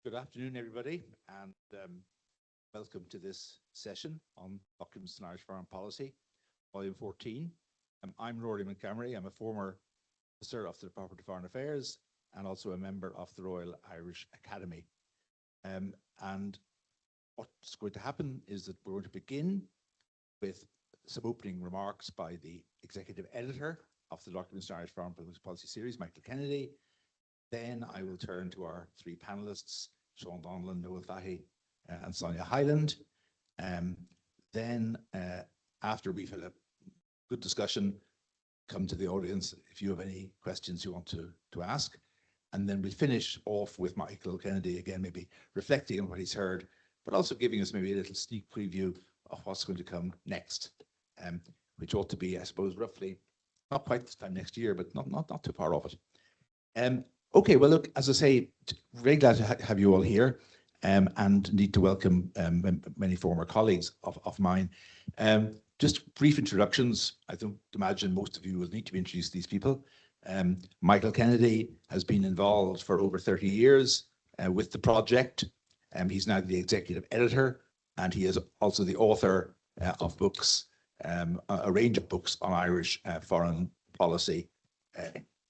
Good afternoon, everybody, and welcome to this session on Documents in Irish Foreign Policy, Volume 14. I'm Rory Montgomery. I'm a former officer of the Department of Foreign Affairs and also a member of the Royal Irish Academy. And what's going to happen is that we're going to begin with some opening remarks by the executive editor of the Documents in Irish Foreign Policy series, Michael Kennedy. Then I will turn to our three panelists, Seán Donlon, Noel Fahey, and Sonia Hyland. Then, after we've had a good discussion, come to the audience if you have any questions you want to ask. And then we'll finish off with Michael Kennedy again, maybe reflecting on what he's heard, but also giving us maybe a little sneak preview of what's going to come next, which ought to be, I suppose, roughly, not quite this time next year, but not too far off it. Okay, well, look, as I say, very glad to have you all here, and need to welcome many former colleagues of mine. Just brief introductions. I don't imagine most of you will need to be introduced to these people. Michael Kennedy has been involved for over 30 years with the project. He's now the executive editor, and he is also the author of books, a range of books on Irish foreign policy,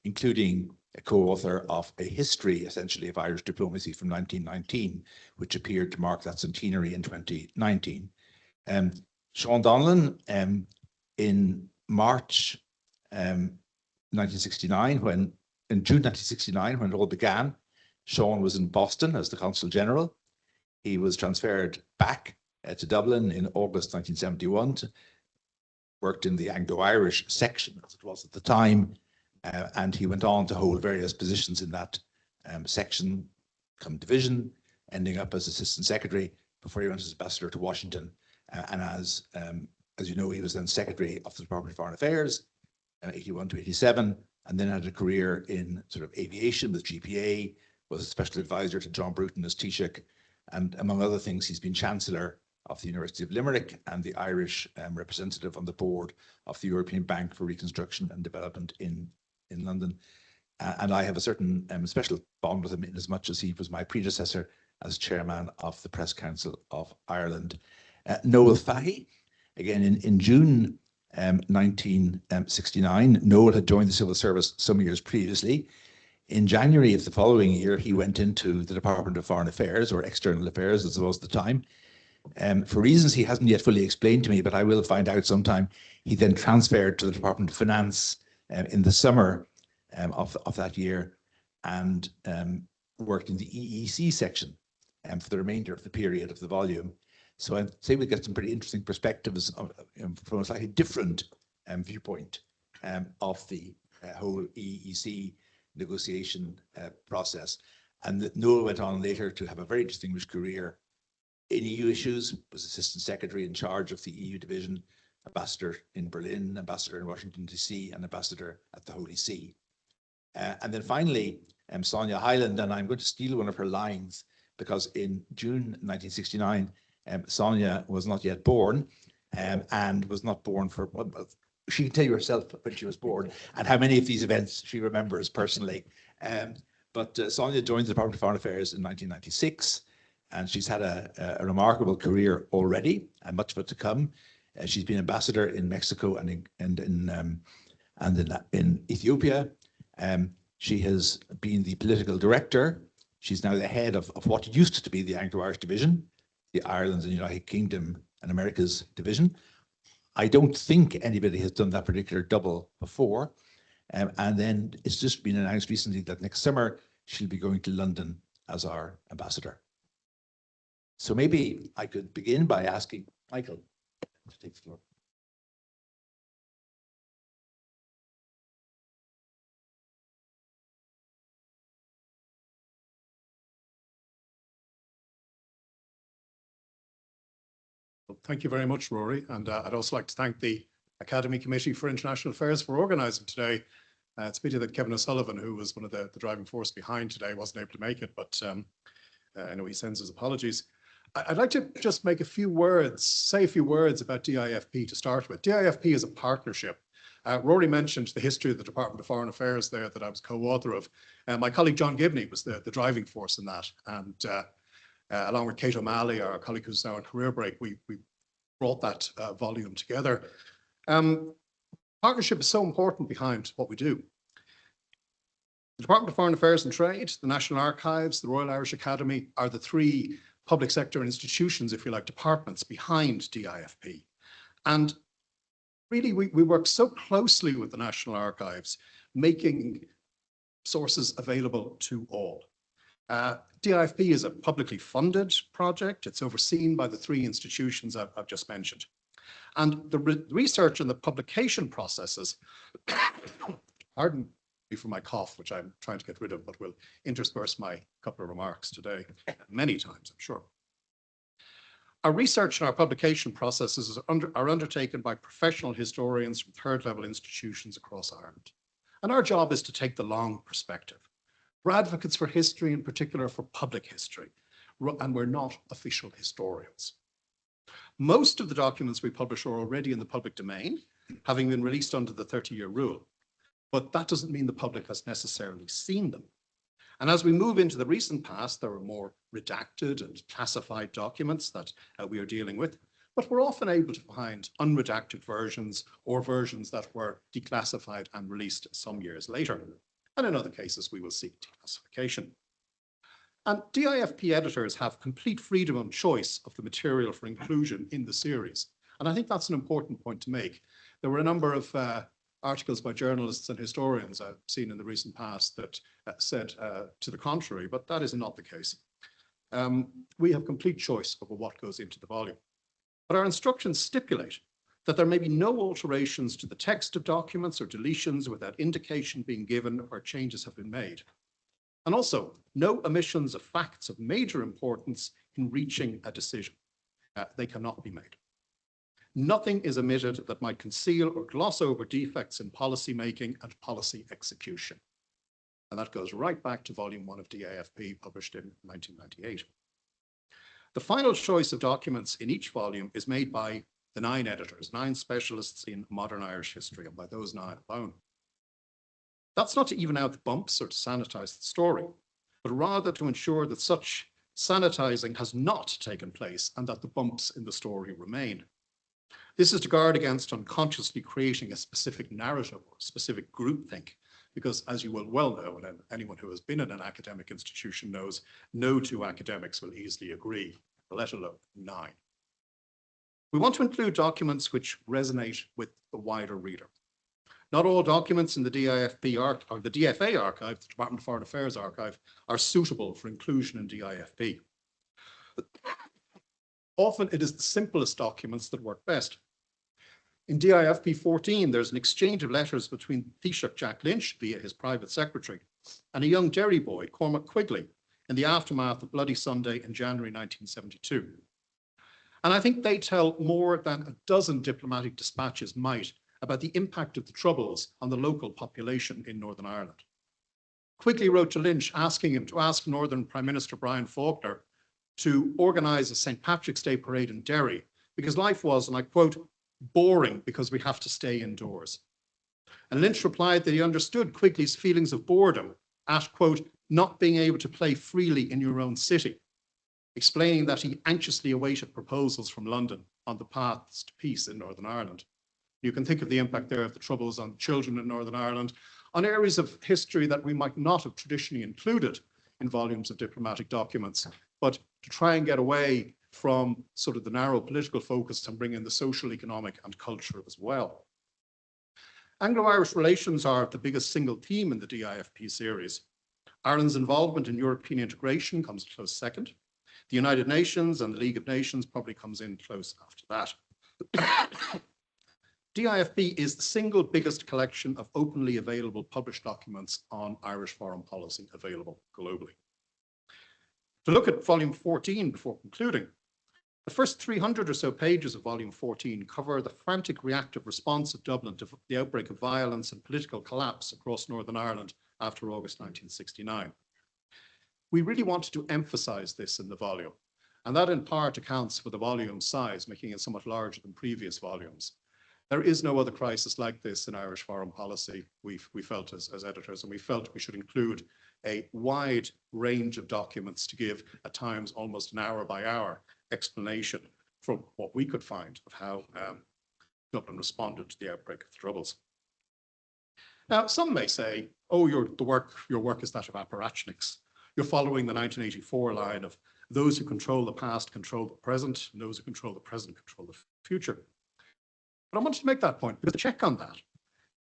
including a co-author of a history, essentially, of Irish diplomacy from 1919, which appeared to mark that centenary in 2019. Seán Donlon, in March 1969, in June 1969, when it all began, Seán was in Boston as the Consul General. He was transferred back to Dublin in August 1971, worked in the Anglo-Irish section, as it was at the time, and he went on to hold various positions in that section, come division, ending up as Assistant Secretary before he went as Ambassador to Washington. And as you know, he was then Secretary of the Department of Foreign Affairs, 81 to 87, and then had a career in sort of aviation with GPA, was a special advisor to John Bruton as Taoiseach, and among other things, he's been Chancellor of the University of Limerick and the Irish representative on the board of the European Bank for Reconstruction and Development in London. And I have a certain special bond with him in as much as he was my predecessor as chairman of the Press Council of Ireland. Noel Fahey, again in June 1969, Noel had joined the civil service some years previously. In January of the following year, he went into the Department of Foreign Affairs, or External Affairs as it was at the time. For reasons he hasn't yet fully explained to me, but I will find out sometime, he then transferred to the Department of Finance in the summer of that year, and worked in the EEC section for the remainder of the period of the volume. So I'd say we get some pretty interesting perspectives from a slightly different viewpoint of the whole EEC negotiation process. And Noel went on later to have a very distinguished career in EU issues, was Assistant Secretary in charge of the EU division, Ambassador in Berlin, Ambassador in Washington, D.C., and Ambassador at the Holy See. And then finally, Sonia Hyland, and I'm going to steal one of her lines, because in June 1969, Sonia was not yet born, and was not born for, well, she can tell you herself when she was born, and how many of these events she remembers personally. But Sonia joined the Department of Foreign Affairs in 1996, and she's had a remarkable career already, and much of it to come. She's been ambassador in Mexico and in Ethiopia. She has been the political director. She's now the head of what used to be the Anglo-Irish division, the Ireland and United Kingdom and Americas division. I don't think anybody has done that particular double before. And then it's just been announced recently that next summer she'll be going to London as our ambassador. So maybe I could begin by asking Michael to take the floor. Thank you very much, Rory. And I'd also like to thank the Academy Committee for International Affairs for organising today. It's a pity that Kevin O'Sullivan, who was one of the driving force behind today, wasn't able to make it, but I know he sends his apologies. I'd like to just make say a few words about DIFP to start with. DIFP is a partnership Rory mentioned the history of the Department of Foreign Affairs there that I was co-author of. My colleague John Gibney was the driving force in that. And along with Kate O'Malley, our colleague who's now on career break, we brought that volume together. Partnership is so important behind what we do. The Department of Foreign Affairs and Trade, the National Archives, the Royal Irish Academy are the three public sector institutions, if you like, departments behind DIFP. And really, we work so closely with the National Archives, making sources available to all. DIFP is a publicly funded project. It's overseen by the three institutions I've just mentioned. And the research and the publication processes, pardon me for my cough, which I'm trying to get rid of, but will intersperse my couple of remarks today, many times, I'm sure. Our research and our publication processes are undertaken by professional historians from third-level institutions across Ireland. And our job is to take the long perspective. We're advocates for history, in particular for public history, and we're not official historians. Most of the documents we publish are already in the public domain, having been released under the 30-year rule. But that doesn't mean the public has necessarily seen them. And as we move into the recent past, there are more redacted and classified documents that we are dealing with, but we're often able to find unredacted versions or versions that were declassified and released some years later. And in other cases, we will seek declassification. And DIFP editors have complete freedom and choice of the material for inclusion in the series. And I think that's an important point to make. There were a number of articles by journalists and historians I've seen in the recent past that said to the contrary, but that is not the case. We have complete choice over what goes into the volume. But our instructions stipulate that there may be no alterations to the text of documents or deletions without indication being given where changes have been made. And also, no omissions of facts of major importance in reaching a decision. They cannot be made. Nothing is omitted that might conceal or gloss over defects in policy making and policy execution. And that goes right back to volume 1 of DIFP, published in 1998. The final choice of documents in each volume is made by the 9 editors, 9 specialists in modern Irish history, and by those 9 alone. That's not to even out the bumps or to sanitize the story, but rather to ensure that such sanitizing has not taken place and that the bumps in the story remain. This is to guard against unconsciously creating a specific narrative or specific groupthink, because as you will well know, and anyone who has been in an academic institution knows, no 2 academics will easily agree, let alone 9. We want to include documents which resonate with the wider reader. Not all documents in the DIFP or the DFA archive, the Department of Foreign Affairs archive, are suitable for inclusion in DIFP. Often it is the simplest documents that work best. In DIFP 14, there's an exchange of letters between Taoiseach Jack Lynch via his private secretary and a young Derry boy, Cormac Quigley, in the aftermath of Bloody Sunday in January 1972. And I think they tell more than a dozen diplomatic dispatches might about the impact of the Troubles on the local population in Northern Ireland. Quigley wrote to Lynch asking him to ask Northern Prime Minister Brian Faulkner to organise a St. Patrick's Day parade in Derry because life was, and I quote, boring because we have to stay indoors. And Lynch replied that he understood Quigley's feelings of boredom at, quote, not being able to play freely in your own city, explaining that he anxiously awaited proposals from London on the paths to peace in Northern Ireland. You can think of the impact there of the Troubles on children in Northern Ireland, on areas of history that we might not have traditionally included in volumes of diplomatic documents, but to try and get away from sort of the narrow political focus and bring in the social, economic and culture as well. Anglo-Irish relations are the biggest single theme in the DIFP series. Ireland's involvement in European integration comes close second. The United Nations and the League of Nations probably comes in close after that. DIFP is the single biggest collection of openly available published documents on Irish foreign policy available globally. To look at volume 14 before concluding, the first 300 or so pages of volume 14 cover the frantic reactive response of Dublin to the outbreak of violence and political collapse across Northern Ireland after August 1969. We really wanted to emphasize this in the volume, and that in part accounts for the volume size, making it somewhat larger than previous volumes. There is no other crisis like this in Irish foreign policy, we felt as editors, and we felt we should include a wide range of documents to give, at times, almost an hour-by-hour explanation from what we could find of how Dublin responded to the outbreak of the Troubles. Now, some may say, oh, your work is that of apparatchiks. You're following the 1984 line of those who control the past control the present, and those who control the present control the future. But I wanted to make that point because the check on that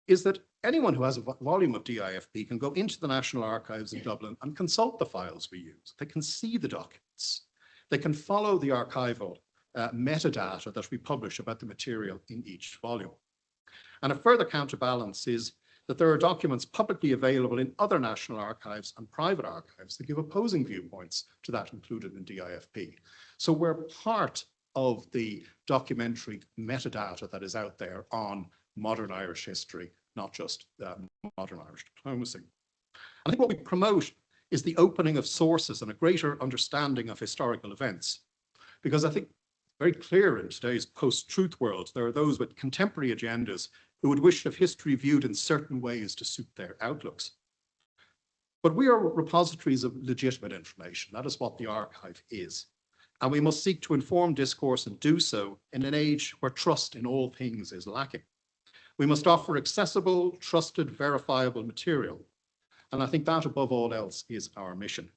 is that anyone who has a volume of DIFP can go into the National Archives in Dublin and consult the files we use. They can see the documents. They can follow the archival metadata that we publish about the material in each volume. And a further counterbalance is that there are documents publicly available in other national archives and private archives that give opposing viewpoints to that included in DIFP. So we're part of the documentary metadata that is out there on modern Irish history, not just modern Irish diplomacy. I think what we promote is the opening of sources and a greater understanding of historical events, because I think very clear in today's post-truth world, there are those with contemporary agendas who would wish to have history viewed in certain ways to suit their outlooks. But we are repositories of legitimate information. That is what the archive is. And we must seek to inform discourse and do so in an age where trust in all things is lacking. We must offer accessible, trusted, verifiable material. And I think that above all else is our mission.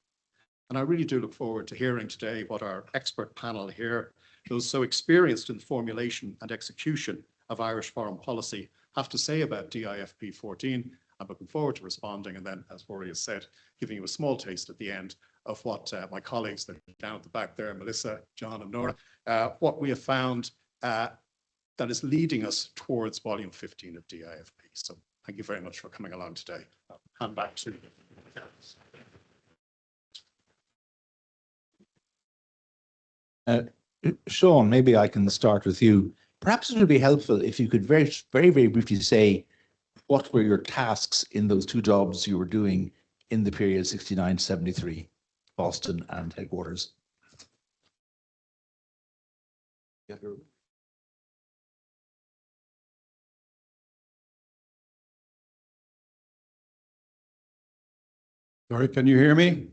And I really do look forward to hearing today what our expert panel here, those so experienced in the formulation and execution of Irish foreign policy, have to say about DIFP 14. I'm looking forward to responding, and then, as Rory has said, giving you a small taste at the end of what my colleagues that are down at the back there, Melissa, John and Nora, what we have found that is leading us towards volume 15 of DIFP. So thank you very much for coming along today. I'll hand back to you. Seán, maybe I can start with you. Perhaps it would be helpful if you could very, very briefly say what were your tasks in those two jobs you were doing in the period 69-73, Boston and headquarters. Sorry, can you hear me?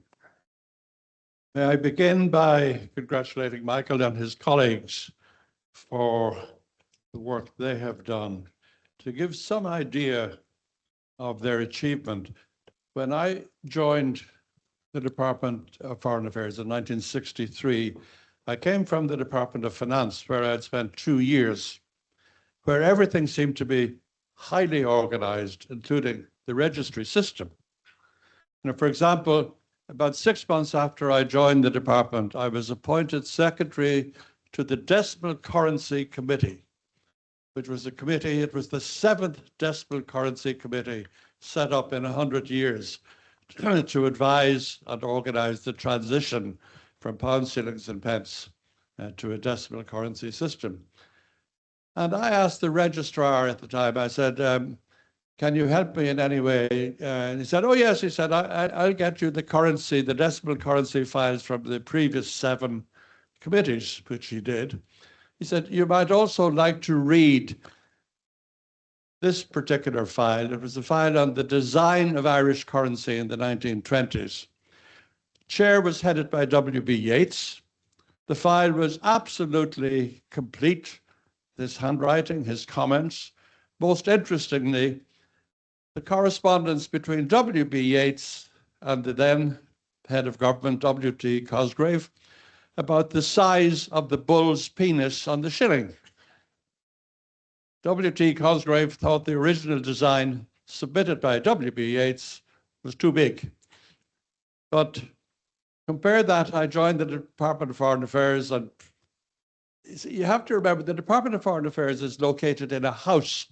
May I begin by congratulating Michael and his colleagues for the work they have done. To give some idea of their achievement, when I joined the Department of Foreign Affairs in 1963, I came from the Department of Finance, where I had spent 2 years, where everything seemed to be highly organized, including the registry system. Now, for example, about 6 months after I joined the department, I was appointed secretary to the Decimal Currency Committee, which was a committee, it was the 7th Decimal Currency Committee set up in 100 years to advise and organize the transition from pounds, shillings and pence to a decimal currency system. And I asked the registrar at the time, I said, can you help me in any way? And he said, oh yes, he said, I'll get you the currency, the decimal currency files from the previous 7 committees, which he did. He said, you might also like to read this particular file. It was a file on the design of Irish currency in the 1920s. Chair was headed by W.B. Yeats. The file was absolutely complete, his handwriting, his comments. Most interestingly, the correspondence between W.B. Yeats and the then head of government, W.T. Cosgrave, about the size of the bull's penis on the shilling. W.T. Cosgrave thought the original design submitted by W.B. Yeats was too big. But compare that, I joined the Department of Foreign Affairs, and you have to remember the Department of Foreign Affairs is located in a house.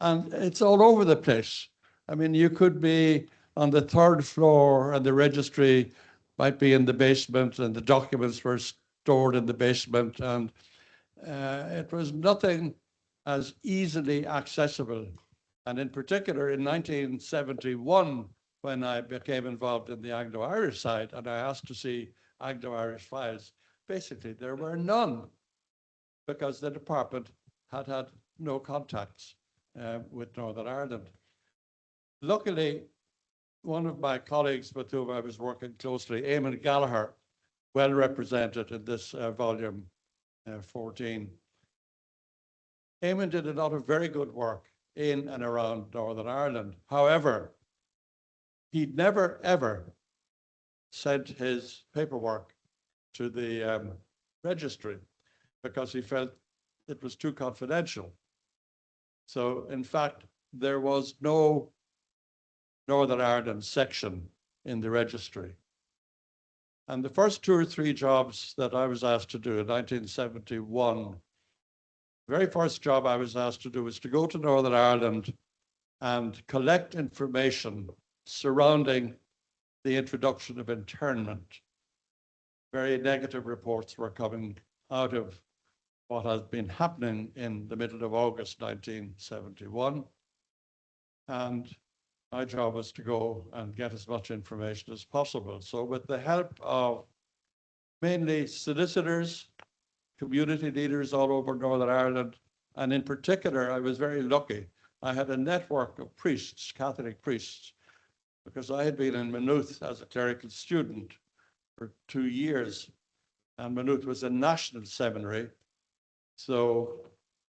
And it's all over the place. I mean, you could be on the 3rd floor and the registry might be in the basement and the documents were stored in the basement. And it was nothing as easily accessible. And in particular, in 1971, when I became involved in the Anglo-Irish side and I asked to see Anglo-Irish files, basically there were none because the department had no contacts with Northern Ireland. Luckily, one of my colleagues with whom I was working closely, Eamon Gallagher, well represented in this volume 14. Eamon did a lot of very good work in and around Northern Ireland. However, he never ever sent his paperwork to the registry because he felt it was too confidential. So in fact, there was no Northern Ireland section in the registry. And the first 2 or 3 jobs that I was asked to do in 1971, the very first job I was asked to do was to go to Northern Ireland and collect information surrounding the introduction of internment. Very negative reports were coming out of what has been happening in the middle of August 1971. And my job was to go and get as much information as possible. So with the help of mainly solicitors, community leaders all over Northern Ireland, and in particular, I was very lucky. I had a network of priests, Catholic priests, because I had been in Maynooth as a clerical student for 2 years, and Maynooth was a national seminary. So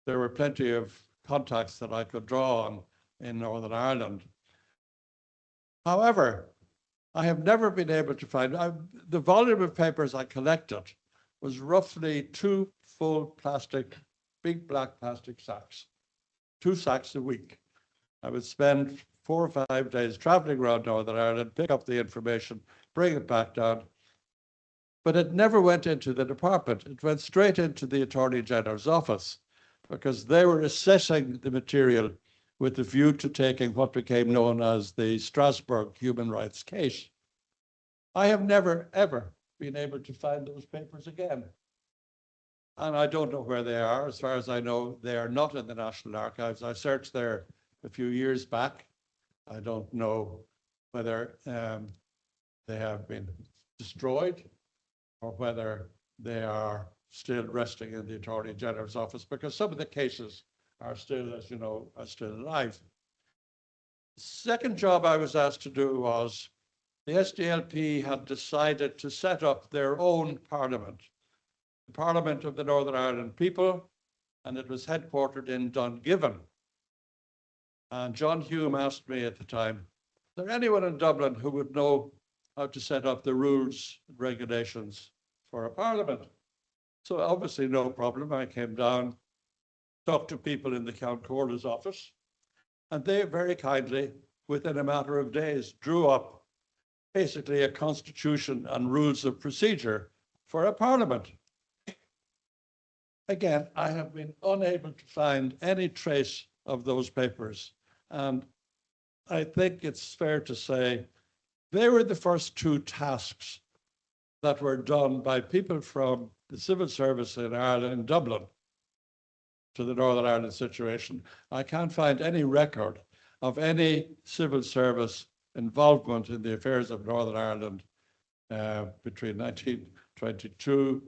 there were plenty of contacts that I could draw on in Northern Ireland. However, I have never been able to find, the volume of papers I collected was roughly 2 full plastic, big black plastic sacks, 2 sacks a week. I would spend 4 or 5 days traveling around Northern Ireland, pick up the information, bring it back down. But it never went into the department. It went straight into the Attorney General's office because they were assessing the material with a view to taking what became known as the Strasbourg human rights case. I have never, ever been able to find those papers again. And I don't know where they are. As far as I know, they are not in the National Archives. I searched there a few years back. I don't know whether they have been destroyed or whether they are still resting in the Attorney General's office, because some of the cases are still, as you know, are still alive. The second job I was asked to do was the SDLP had decided to set up their own parliament, the Parliament of the Northern Ireland people, and it was headquartered in Dungiven. And John Hume asked me at the time, is there anyone in Dublin who would know how to set up the rules and regulations for a parliament? So obviously no problem. I came down, talked to people in the Count Corder's office, and they very kindly, within a matter of days, drew up basically a constitution and rules of procedure for a parliament. Again, I have been unable to find any trace of those papers. And I think it's fair to say they were the first 2 tasks that were done by people from the civil service in Ireland, in Dublin, to the Northern Ireland situation. I can't find any record of any civil service involvement in the affairs of Northern Ireland between 1922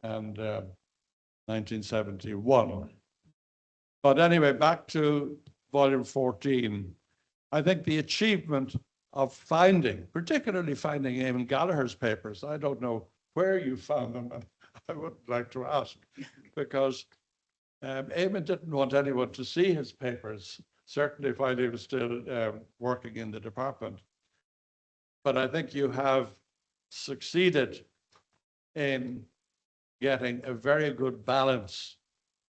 and 1971. But anyway, back to volume 14. I think the achievement of finding, particularly finding Eamon Gallagher's papers, I don't know where you found them, and I wouldn't like to ask, because Eamon didn't want anyone to see his papers, certainly while he was still working in the department. But I think you have succeeded in getting a very good balance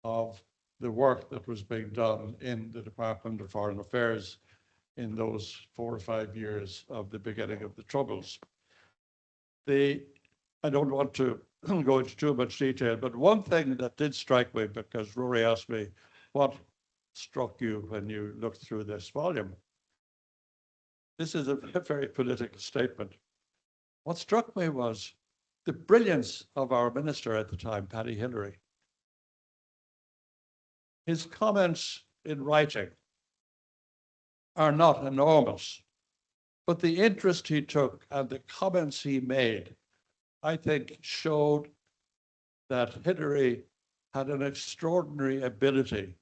of the work that was being done in the Department of Foreign Affairs in those 4 or 5 years of the beginning of the Troubles. I don't want to go into too much detail, but one thing that did strike me, because Rory asked me, what struck you when you looked through this volume? This is a very political statement. What struck me was the brilliance of our minister at the time, Paddy Hillary. His comments in writing are not enormous, but the interest he took and the comments he made, I think, showed that Hillary had an extraordinary ability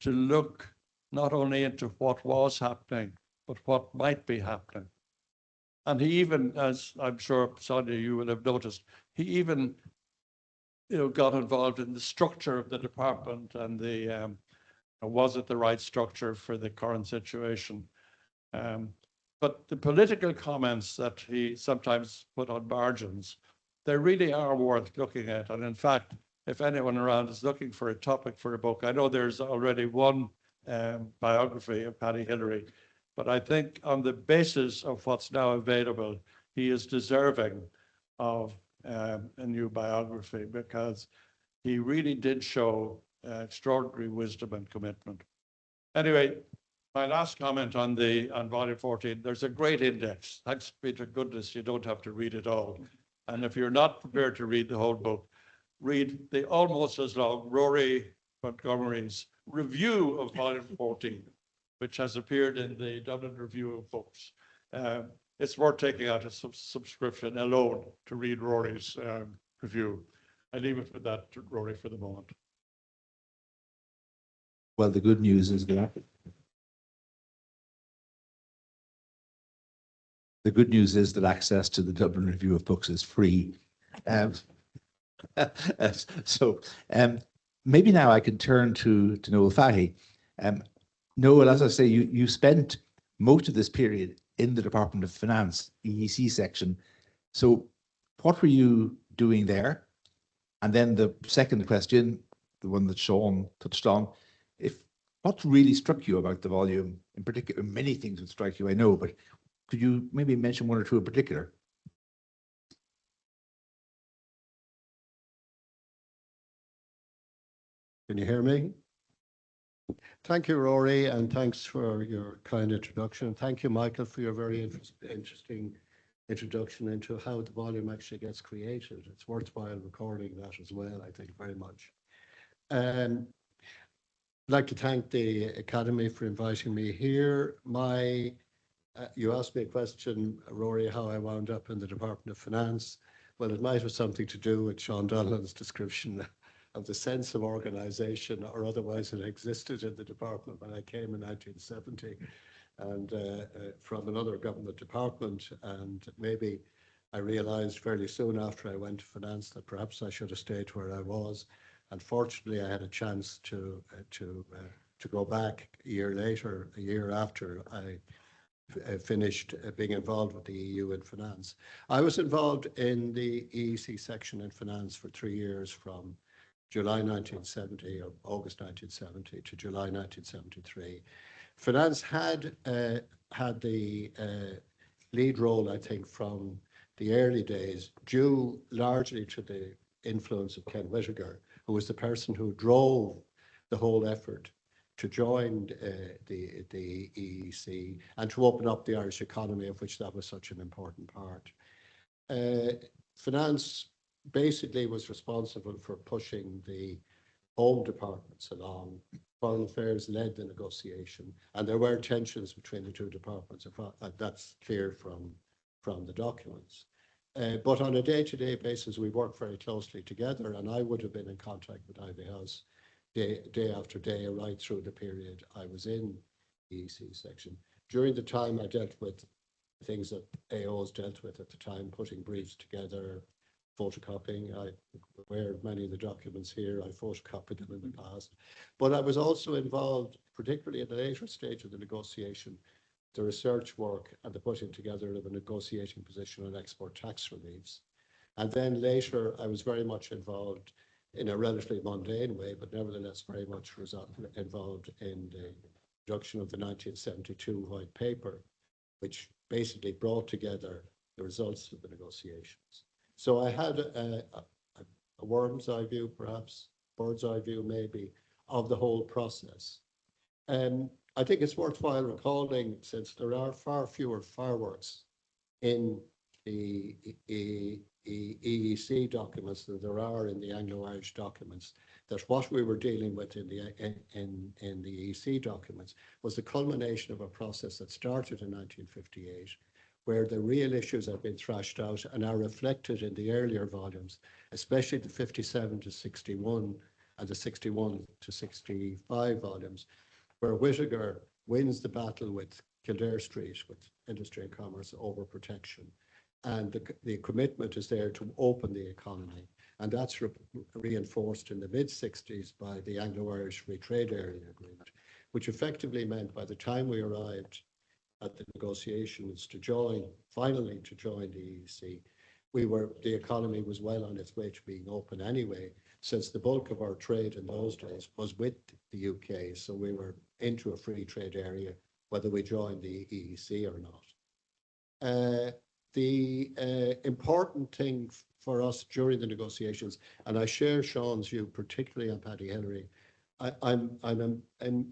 to look not only into what was happening, but what might be happening. And he even, as I'm sure, Sonia, you will have noticed, he even got involved in the structure of the department and the was it the right structure for the current situation. But the political comments that he sometimes put on margins, they really are worth looking at. And in fact, if anyone around is looking for a topic for a book, I know there's already one biography of Paddy Hillary, but I think on the basis of what's now available, he is deserving of a new biography, because he really did show extraordinary wisdom and commitment. Anyway, my last comment on volume 14, there's a great index. Thanks be to goodness you don't have to read it all. And if you're not prepared to read the whole book, read the almost as long Rory Montgomery's review of volume 14, which has appeared in the Dublin Review of Books. It's worth taking out a subscription alone to read Rory's review. I leave it with that to Rory for the moment. Well, the good news is that access to the Dublin Review of Books is free. So maybe now I can turn to Noel Fahey. Noel, as I say, you spent most of this period in the Department of Finance, EEC section. So what were you doing there? And then the second question, the one that Sean touched on, what really struck you about the volume in particular? Many things would strike you, I know, but could you maybe mention one or two in particular? Can you hear me? Thank you, Rory, and thanks for your kind introduction. Thank you, Michael, for your very interesting introduction into how the volume actually gets created. It's worthwhile recording that as well, I think, very much. I'd like to thank the Academy for inviting me here. You asked me a question, Rory, how I wound up in the Department of Finance. Well, it might have something to do with Seán Donlon's description of the sense of organisation, or otherwise it existed in the department when I came in 1970, and from another government department. And maybe I realised fairly soon after I went to finance that perhaps I should have stayed where I was. Unfortunately, I had a chance to go back a year later, a year after I finished being involved with the EU in finance. I was involved in the EEC section in finance for 3 years, from July 1970 or August 1970 to July 1973. Finance had the lead role, I think, from the early days, due largely to the influence of Ken Whittaker, who was the person who drove the whole effort to join the EEC and to open up the Irish economy, of which that was such an important part. Finance basically was responsible for pushing the home departments along. Foreign Affairs led the negotiation, and there were tensions between the two departments. That's clear from the documents. But on a day-to-day basis, we worked very closely together, and I would have been in contact with Ivy House day after day, right through the period I was in the EEC section. During the time, I dealt with things that AOs dealt with at the time, putting briefs together, photocopying. I aware of many of the documents here. I photocopied them in the past. But I was also involved, particularly at the later stage of the negotiation, the research work and the putting together of a negotiating position on export tax reliefs. And then later, I was very much involved in a relatively mundane way, but nevertheless very much involved in the production of the 1972 White Paper, which basically brought together the results of the negotiations. So I had a worm's eye view, perhaps, bird's eye view maybe, of the whole process. I think it's worthwhile recalling, since there are far fewer fireworks in the EEC documents than there are in the Anglo-Irish documents, that what we were dealing with in the EEC documents was the culmination of a process that started in 1958, where the real issues have been thrashed out and are reflected in the earlier volumes, especially the 57 to 61 and the 61 to 65 volumes, where Whittaker wins the battle with Kildare Street, with Industry and Commerce, over protection. And the commitment is there to open the economy. And that's reinforced in the mid-60s by the Anglo-Irish Free Trade Area Agreement, which effectively meant by the time we arrived at the negotiations to join, finally to join the EEC, the economy was well on its way to being open anyway, since the bulk of our trade in those days was with the UK. So we were into a free trade area, whether we joined the EEC or not. The important thing for us during the negotiations, and I share Sean's view, particularly on Paddy Henry, I'm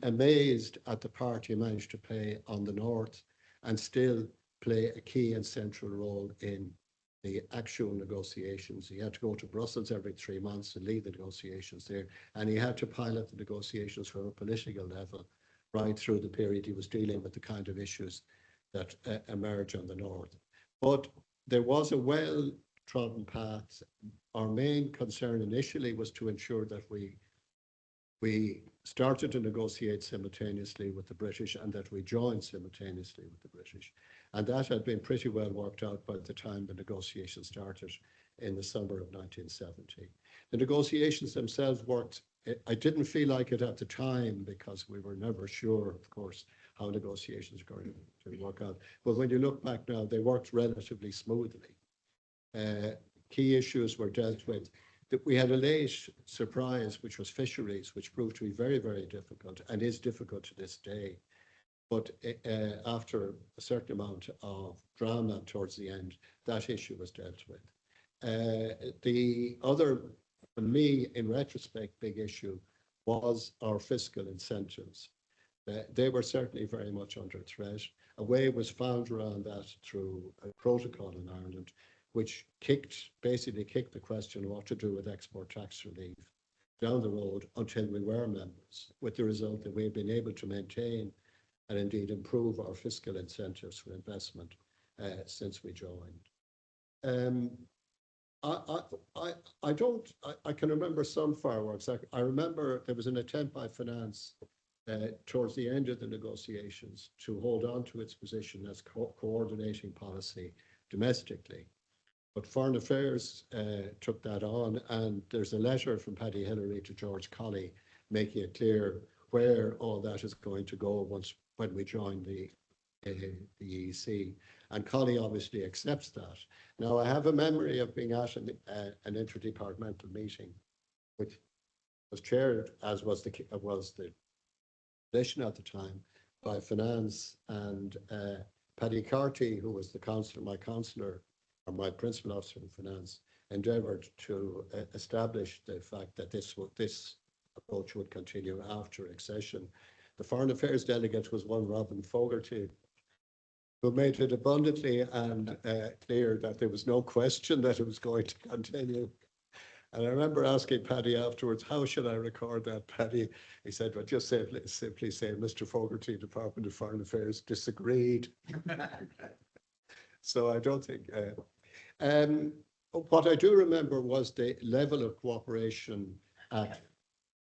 amazed at the part he managed to play on the North and still play a key and central role in the actual negotiations. He had to go to Brussels every 3 months and lead the negotiations there, and he had to pilot the negotiations from a political level right through the period he was dealing with the kind of issues that emerge on the North. But there was a well-trodden path. Our main concern initially was to ensure that we started to negotiate simultaneously with the British and that we joined simultaneously with the British. And that had been pretty well worked out by the time the negotiations started in the summer of 1970. The negotiations themselves worked. I didn't feel like it at the time because we were never sure, of course, how negotiations were going to work out. But when you look back now, they worked relatively smoothly. Key issues were dealt with. We had a late surprise, which was fisheries, which proved to be very, very difficult and is difficult to this day. But after a certain amount of drama towards the end, that issue was dealt with. The other, for me, in retrospect, big issue was our fiscal incentives. They were certainly very much under threat. A way was found around that through a protocol in Ireland, which basically kicked the question of what to do with export tax relief down the road until we were members, with the result that we've been able to maintain and indeed improve our fiscal incentives for investment since we joined. I can remember some fireworks. I remember there was an attempt by Finance towards the end of the negotiations to hold on to its position as coordinating policy domestically. But Foreign Affairs took that on, and there's a letter from Paddy Hillary to George Colley making it clear where all that is going to go when we join the EEC. And Colley obviously accepts that. Now, I have a memory of being at an interdepartmental meeting, which was chaired, as was the position at the time, by Finance, and Paddy Carty, who was my councillor, or my principal officer in Finance, endeavoured to establish the fact that this approach would continue after accession. The Foreign Affairs delegate was one Robin Fogarty, who made it abundantly and clear that there was no question that it was going to continue. And I remember asking Paddy afterwards, how should I record that, Paddy? He said, well, just simply say, Mr. Fogarty, Department of Foreign Affairs, disagreed. So I don't think... what I do remember was the level of cooperation at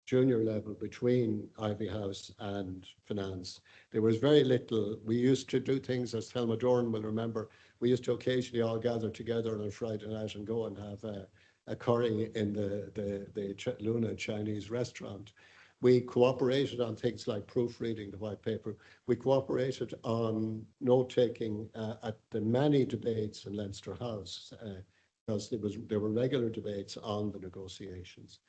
junior level between Ivy House and Finance. There was very little. We used to do things, as Thelma Doran will remember, we used to occasionally all gather together on a Friday night and go and have a curry in the Luna Chinese restaurant. We cooperated on things like proofreading the white paper. We cooperated on note-taking at the many debates in Leinster House, because there were regular debates on the negotiations.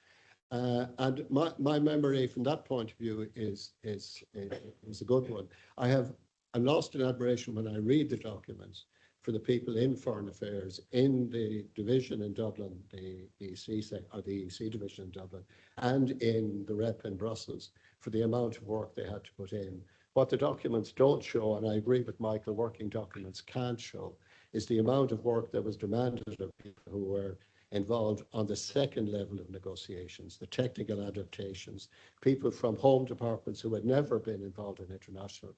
And my memory from that point of view is a good one. I'm lost in admiration when I read the documents for the people in Foreign Affairs in the division in Dublin, the EEC division in Dublin, and in the rep in Brussels, for the amount of work they had to put in. What the documents don't show, and I agree with Michael, working documents can't show, is the amount of work that was demanded of people who were involved on the second level of negotiations, the technical adaptations, people from home departments who had never been involved in international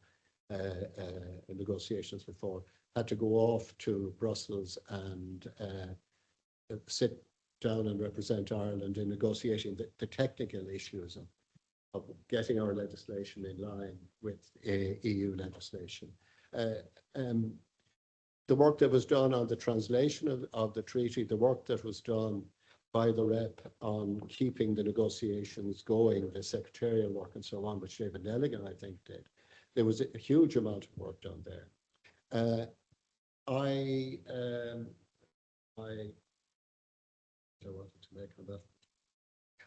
negotiations before, had to go off to Brussels and sit down and represent Ireland in negotiating the technical issues of getting our legislation in line with EU legislation. The work that was done on the translation of the treaty, the work that was done by the rep on keeping the negotiations going, the secretarial work and so on, which David Nelligan, I think, did. There was a huge amount of work done there. I wanted to make on that.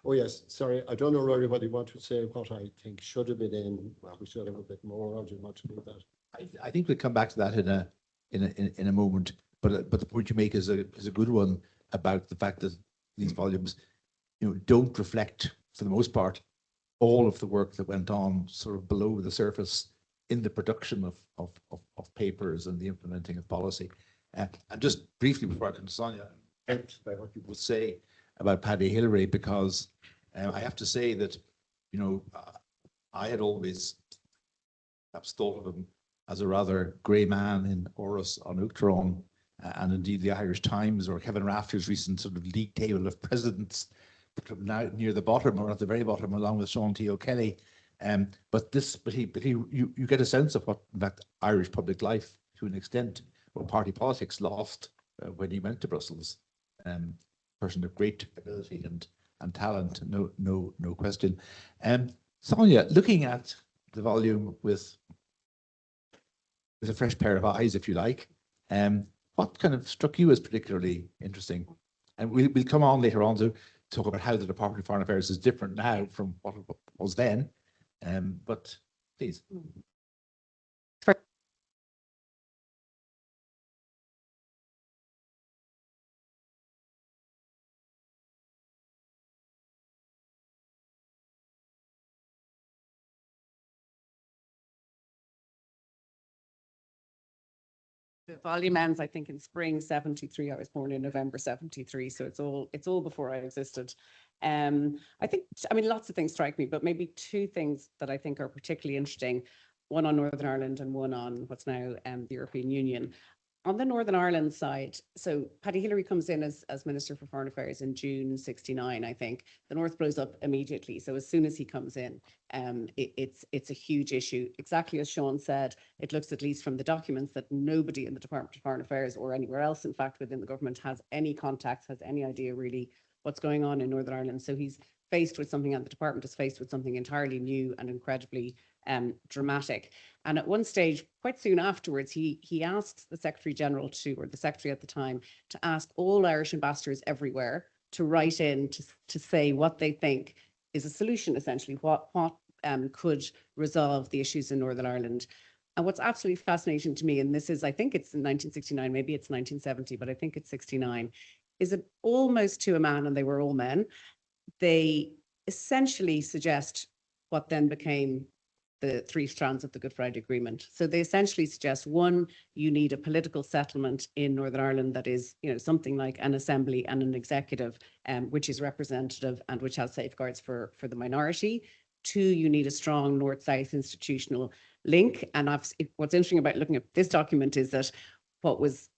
Oh yes, sorry, I don't know, Rory, whether you want to say what I think should have been in. Well, we should have a bit more. Or do you want to do that? I think we'll come back to that in a moment. But the point you make is a good one about the fact that these volumes, don't reflect, for the most part, all of the work that went on sort of below the surface in the production of papers and the implementing of policy. And just briefly before I turn to Sonia, by what you would say about Paddy Hillary, because I have to say that, I had always perhaps thought of him as a rather grey man in Oris on Uachtaráin, and indeed the Irish Times or Kevin Rafter's recent sort of league table of presidents, now near the bottom or at the very bottom, along with Sean T. O'Kelly. But you get a sense of what, in fact, Irish public life, to an extent, what party politics lost when he went to Brussels. Person of great ability and talent, no question. Sonia, looking at the volume with a fresh pair of eyes, if you like, what kind of struck you as particularly interesting? And we'll come on later on to talk about how the Department of Foreign Affairs is different now from what it was then. But please. The volume ends, I think, in spring 73. I was born in November 73, so it's all before I existed. I mean, lots of things strike me, but maybe two things that I think are particularly interesting, one on Northern Ireland and one on what's now the European Union. On the Northern Ireland side, so Paddy Hillary comes in as Minister for Foreign Affairs in June 69, I think. The North blows up immediately. So as soon as he comes in, it's a huge issue. Exactly as Sean said, it looks, at least from the documents, that nobody in the Department of Foreign Affairs or anywhere else, in fact, within the government has any contacts, has any idea really what's going on in Northern Ireland. So he's faced with something, and the department is faced with something entirely new and incredibly dramatic. And at one stage, quite soon afterwards, he asks the Secretary General or the Secretary at the time, to ask all Irish ambassadors everywhere to write in to say what they think is a solution, essentially, what could resolve the issues in Northern Ireland. And what's absolutely fascinating to me, and this is, I think it's in 1969, maybe it's 1970, but I think it's 69, is that almost to a man, and they were all men, they essentially suggest what then became the three strands of the Good Friday Agreement. So they essentially suggest, one, you need a political settlement in Northern Ireland that is, something like an assembly and an executive, which is representative and which has safeguards for the minority. Two, you need a strong North-South institutional link. And what's interesting about looking at this document is that what was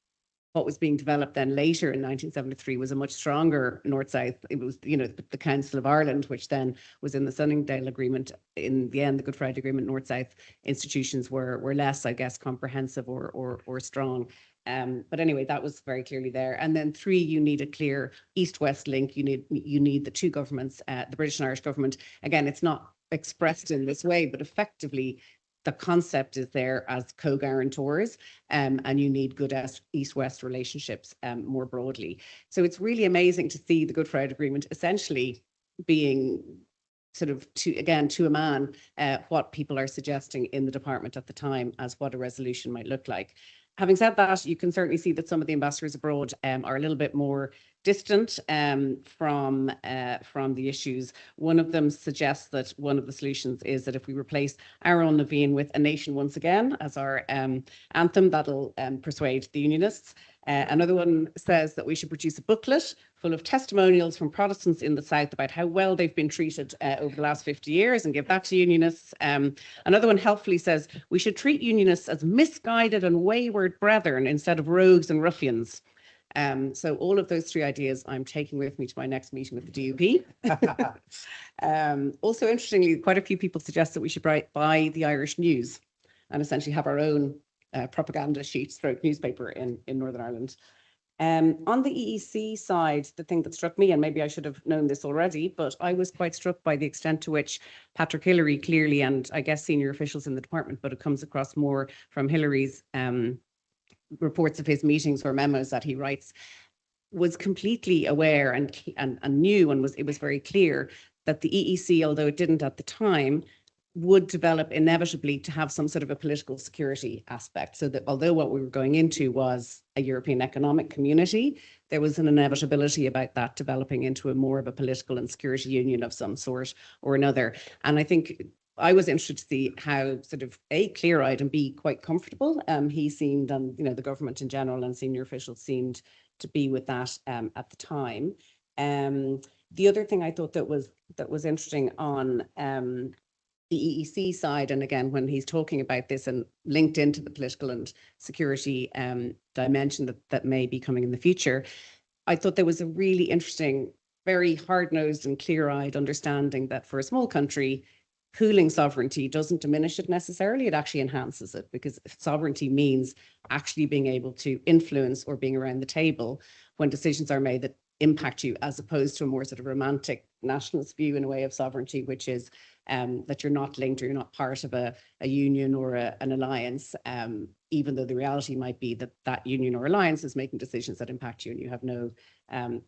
being developed then later in 1973 was a much stronger North-South. It was, the Council of Ireland, which then was in the Sunningdale Agreement. In the end, the Good Friday Agreement, North-South institutions were less, I guess, comprehensive or strong. But anyway, that was very clearly there. And then three, you need a clear East-West link. You need the two governments, the British and Irish government. Again, it's not expressed in this way, but effectively, the concept is there as co-guarantors, and you need good East-West relationships more broadly. So it's really amazing to see the Good Friday Agreement essentially being sort of, to a man, what people are suggesting in the department at the time as what a resolution might look like. Having said that, you can certainly see that some of the ambassadors abroad are a little bit more distant from the issues. One of them suggests that one of the solutions is that if we replace Aaron Levine with A Nation Once Again as our anthem, that'll persuade the Unionists. Another one says that we should produce a booklet full of testimonials from Protestants in the South about how well they've been treated over the last 50 years and give that to Unionists. Another one helpfully says we should treat Unionists as misguided and wayward brethren instead of rogues and ruffians. So all of those three ideas I'm taking with me to my next meeting with the DUP. Also, interestingly, quite a few people suggest that we should buy the Irish News and essentially have our own propaganda sheet stroke newspaper in Northern Ireland. On the EEC side, the thing that struck me, and maybe I should have known this already, but I was quite struck by the extent to which Patrick Hillary clearly, and I guess senior officials in the department, but it comes across more from Hillary's reports of his meetings or memos that he writes, was completely aware and knew, and it was very clear that the EEC, although it didn't at the time, would develop inevitably to have some sort of a political security aspect. So that although what we were going into was a European Economic Community, there was an inevitability about that developing into a more of a political and security union of some sort or another. And I think I was interested to see how sort of A, clear-eyed, and B, quite comfortable he seemed, and the government in general and senior officials seemed to be with that at the time. The other thing I thought that was interesting on the EEC side, and again, when he's talking about this and linked into the political and security dimension that may be coming in the future, I thought there was a really interesting, very hard-nosed and clear-eyed understanding that for a small country, pooling sovereignty doesn't diminish it necessarily, it actually enhances it, because sovereignty means actually being able to influence or being around the table when decisions are made that impact you, as opposed to a more sort of romantic nationalist view in a way of sovereignty, which is that you're not linked or you're not part of a union or an alliance, even though the reality might be that that union or alliance is making decisions that impact you and you have no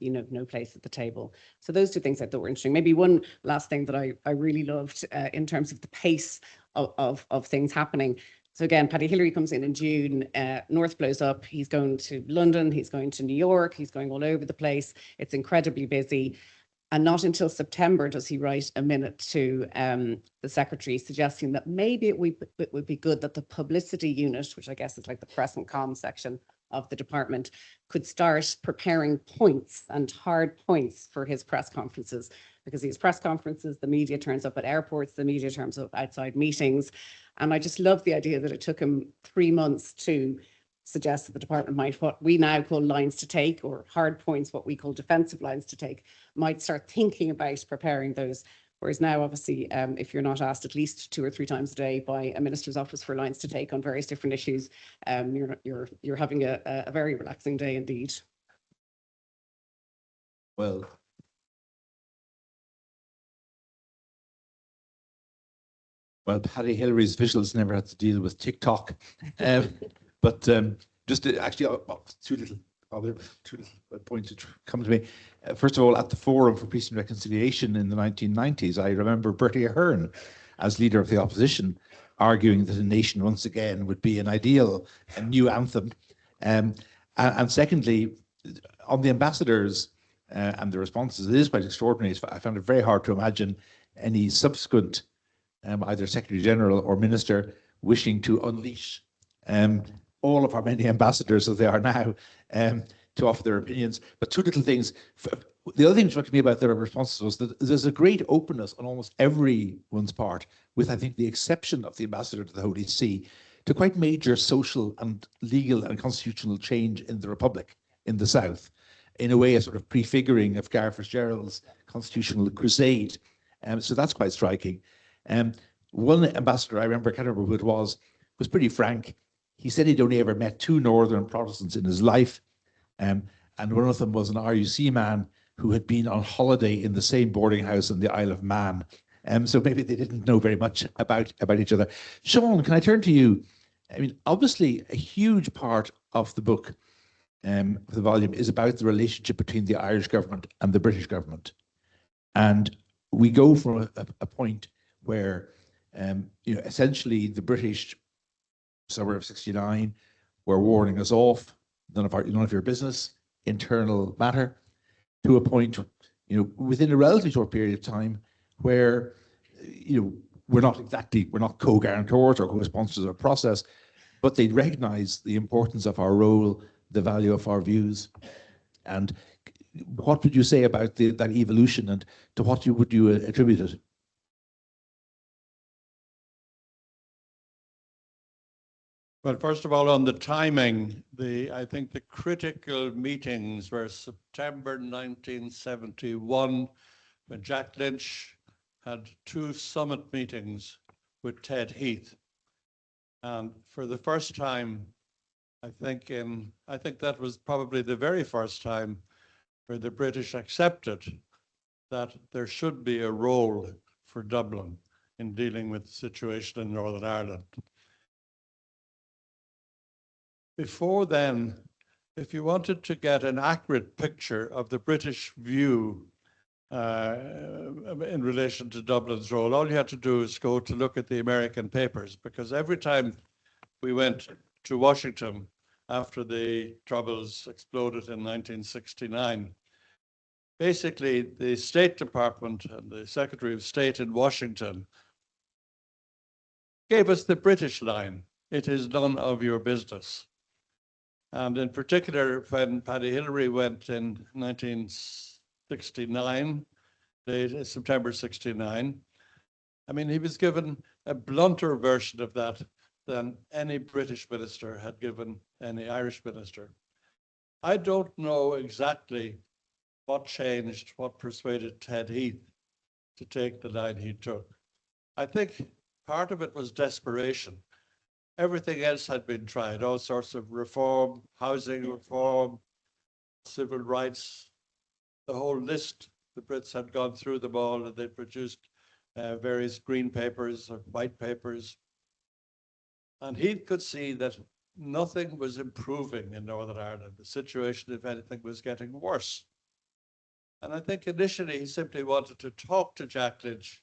no place at the table. So those two things I thought were interesting. Maybe one last thing that I really loved in terms of the pace of things happening. So again, Paddy Hillary comes in June, North blows up, he's going to London, he's going to New York, he's going all over the place. It's incredibly busy. And not until September does he write a minute to the secretary suggesting that maybe it would be good that the publicity unit, which I guess is like the press and comms section of the department, could start preparing points and hard points for his press conferences. Because these press conferences, the media turns up at airports, the media turns up outside meetings. And I just love the idea that it took him 3 months to suggest that the department might, what we now call lines to take, or hard points, what we call defensive lines to take, might start thinking about preparing those. Whereas now, obviously, if you're not asked at least 2 or 3 times a day by a minister's office for lines to take on various different issues, you're having a very relaxing day indeed. Well, Paddy Hillary's officials never had to deal with TikTok, but just actually two little points that come to me. First of all, at the Forum for Peace and Reconciliation in the 1990s, I remember Bertie Ahern, as leader of the opposition, arguing that a nation once again would be an ideal, a new anthem. And secondly, on the ambassadors and the responses, it is quite extraordinary. I found it very hard to imagine any subsequent either Secretary General or Minister wishing to unleash all of our many ambassadors as they are now to offer their opinions. But two little things. The other thing that struck me about their responses was that there's a great openness on almost everyone's part, with I think the exception of the ambassador to the Holy See, to quite major social and legal and constitutional change in the Republic in the South, in a way a sort of prefiguring of Gareth Fitzgerald's constitutional crusade. So that's quite striking. One ambassador, I remember, I can't remember who it was pretty frank. He said he'd only ever met 2 Northern Protestants in his life. And one of them was an RUC man who had been on holiday in the same boarding house in the Isle of Man. So maybe they didn't know very much about each other. Seán, can I turn to you? I mean, obviously, a huge part of the book, the volume, is about the relationship between the Irish government and the British government. And we go from a point where, essentially the British, summer of '69, were warning us off, none of your business, internal matter, to a point, within a relatively short period of time where, we're not co-guarantors or co-sponsors of a process, but they recognize the importance of our role, the value of our views. And what would you say about that evolution, and to what would you attribute it? Well, first of all, on the timing, I think the critical meetings were September 1971, when Jack Lynch had 2 summit meetings with Ted Heath. And for the first time, I think that was probably the very first time where the British accepted that there should be a role for Dublin in dealing with the situation in Northern Ireland. Before then, if you wanted to get an accurate picture of the British view in relation to Dublin's role, all you had to do is go to look at the American papers, because every time we went to Washington after the Troubles exploded in 1969, basically the State Department and the Secretary of State in Washington gave us the British line: it is none of your business. And in particular, when Paddy Hillary went in 1969, September 69, I mean, he was given a blunter version of that than any British minister had given any Irish minister. I don't know exactly what changed, what persuaded Ted Heath to take the line he took. I think part of it was desperation. Everything else had been tried, all sorts of reform, housing reform, civil rights, the whole list. The Brits had gone through them all, and they produced various green papers or white papers. And he could see that nothing was improving in Northern Ireland. The situation, if anything, was getting worse. And I think initially he simply wanted to talk to Jack Lynch,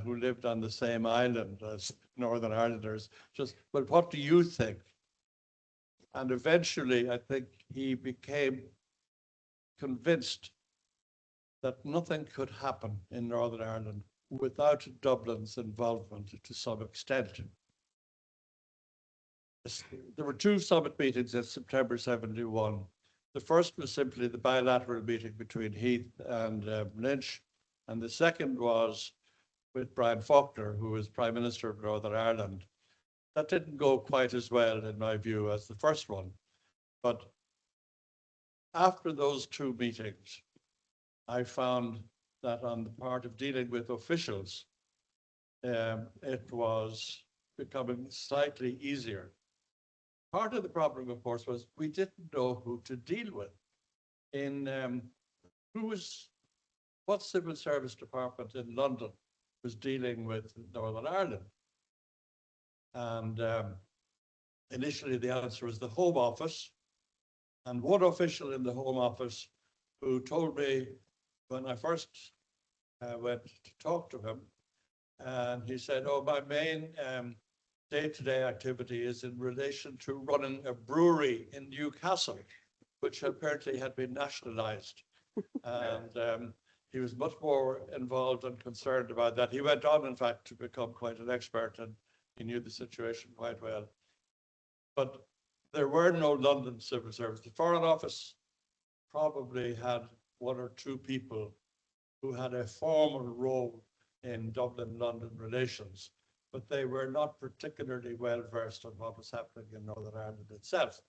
who lived on the same island as Northern Irelanders, just, well, what do you think? And eventually, I think he became convinced that nothing could happen in Northern Ireland without Dublin's involvement to some extent. There were 2 summit meetings in September 71. The first was simply the bilateral meeting between Heath and Lynch, and the second was with Brian Faulkner, who was Prime Minister of Northern Ireland. That didn't go quite as well, in my view, as the first one. But after those 2 meetings, I found that on the part of dealing with officials, it was becoming slightly easier. Part of the problem, of course, was we didn't know who to deal with. What civil service department in London was dealing with Northern Ireland? And initially the answer was the Home Office. And one official in the Home Office who told me when I first went to talk to him, and he said, oh, my main day-to-day activity is in relation to running a brewery in Newcastle, which apparently had been nationalized. And he was much more involved and concerned about that. He went on, in fact, to become quite an expert, and he knew the situation quite well. But there were no London civil service. The Foreign Office probably had 1 or 2 people who had a formal role in Dublin-London relations, but they were not particularly well versed on what was happening in Northern Ireland itself.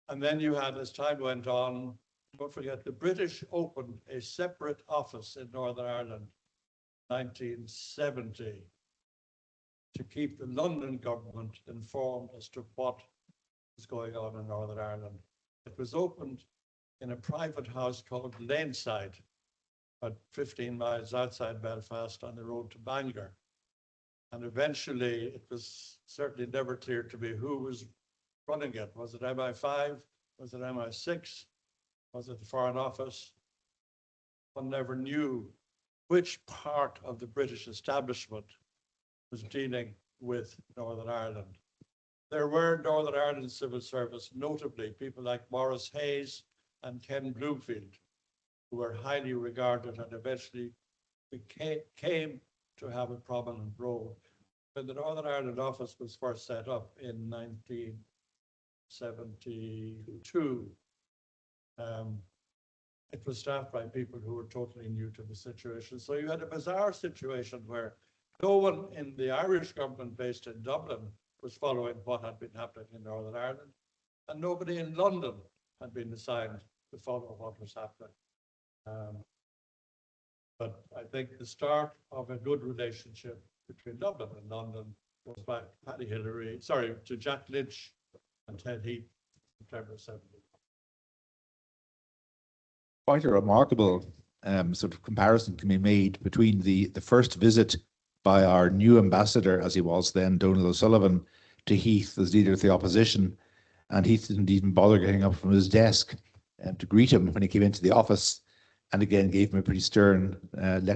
And then you had, as time went on, don't forget, the British opened a separate office in Northern Ireland, 1970, to keep the London government informed as to what was going on in Northern Ireland. It was opened in a private house called Laneside, about 15 miles outside Belfast on the road to Bangor. And eventually, it was certainly never clear to me who was running it. Was it MI5? Was it MI6? Was it the Foreign Office? One never knew which part of the British establishment was dealing with Northern Ireland. There were Northern Ireland civil service, notably people like Maurice Hayes and Ken Bloomfield, who were highly regarded and eventually came to have a prominent role. When the Northern Ireland office was first set up in 1972, it was staffed by people who were totally new to the situation. So you had a bizarre situation where no one in the Irish government based in Dublin was following what had been happening in Northern Ireland, and nobody in London had been assigned to follow what was happening. But I think the start of a good relationship between Dublin and London goes back to Jack Lynch and Ted Heath, September 70. Quite a remarkable sort of comparison can be made between the first visit by our new ambassador, as he was then, Donal O'Sullivan, to Heath as leader of the opposition. And Heath didn't even bother getting up from his desk to greet him when he came into the office, and again gave him a pretty stern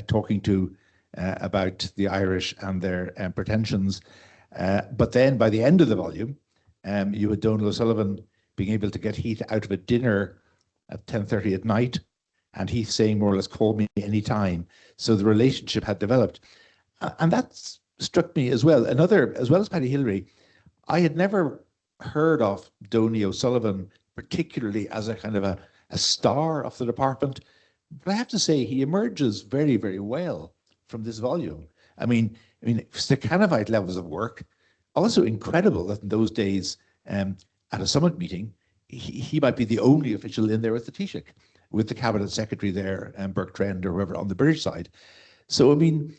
talking to about the Irish and their pretensions. But then by the end of the volume, you had Donal O'Sullivan being able to get Heath out of a dinner at 10:30 at night, and Heath saying more or less, call me anytime. So the relationship had developed. And that struck me as well. As well as Paddy Hillary, I had never heard of Donal O'Sullivan particularly as a kind of a star of the department. But I have to say, he emerges very, very well from this volume. I mean, Stakhanovite levels of work, also incredible that in those days, at a summit meeting, he might be the only official in there with the Taoiseach, with the cabinet secretary there, Burke Trend or whoever on the British side. So, I mean,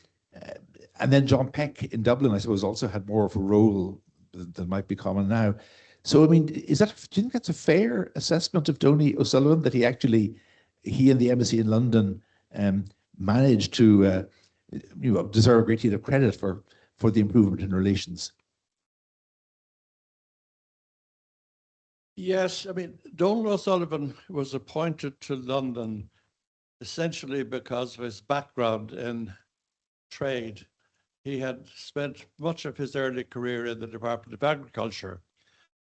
and then John Peck in Dublin, I suppose, also had more of a role than might be common now. So, I mean, do you think that's a fair assessment of Donal O'Sullivan, that he and the embassy in London managed to deserve a great deal of credit for the improvement in relations? Yes, I mean, Donal O'Sullivan was appointed to London essentially because of his background in trade. He had spent much of his early career in the Department of Agriculture.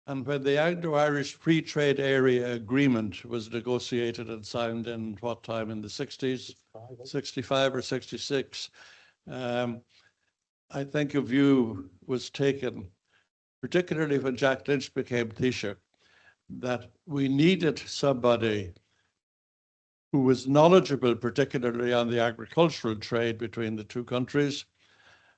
And when the Anglo-Irish Free Trade Area Agreement was negotiated and signed in what time, in the 60s, 65 or 66, I think a view was taken, particularly when Jack Lynch became Taoiseach, that we needed somebody who was knowledgeable, particularly on the agricultural trade between the two countries,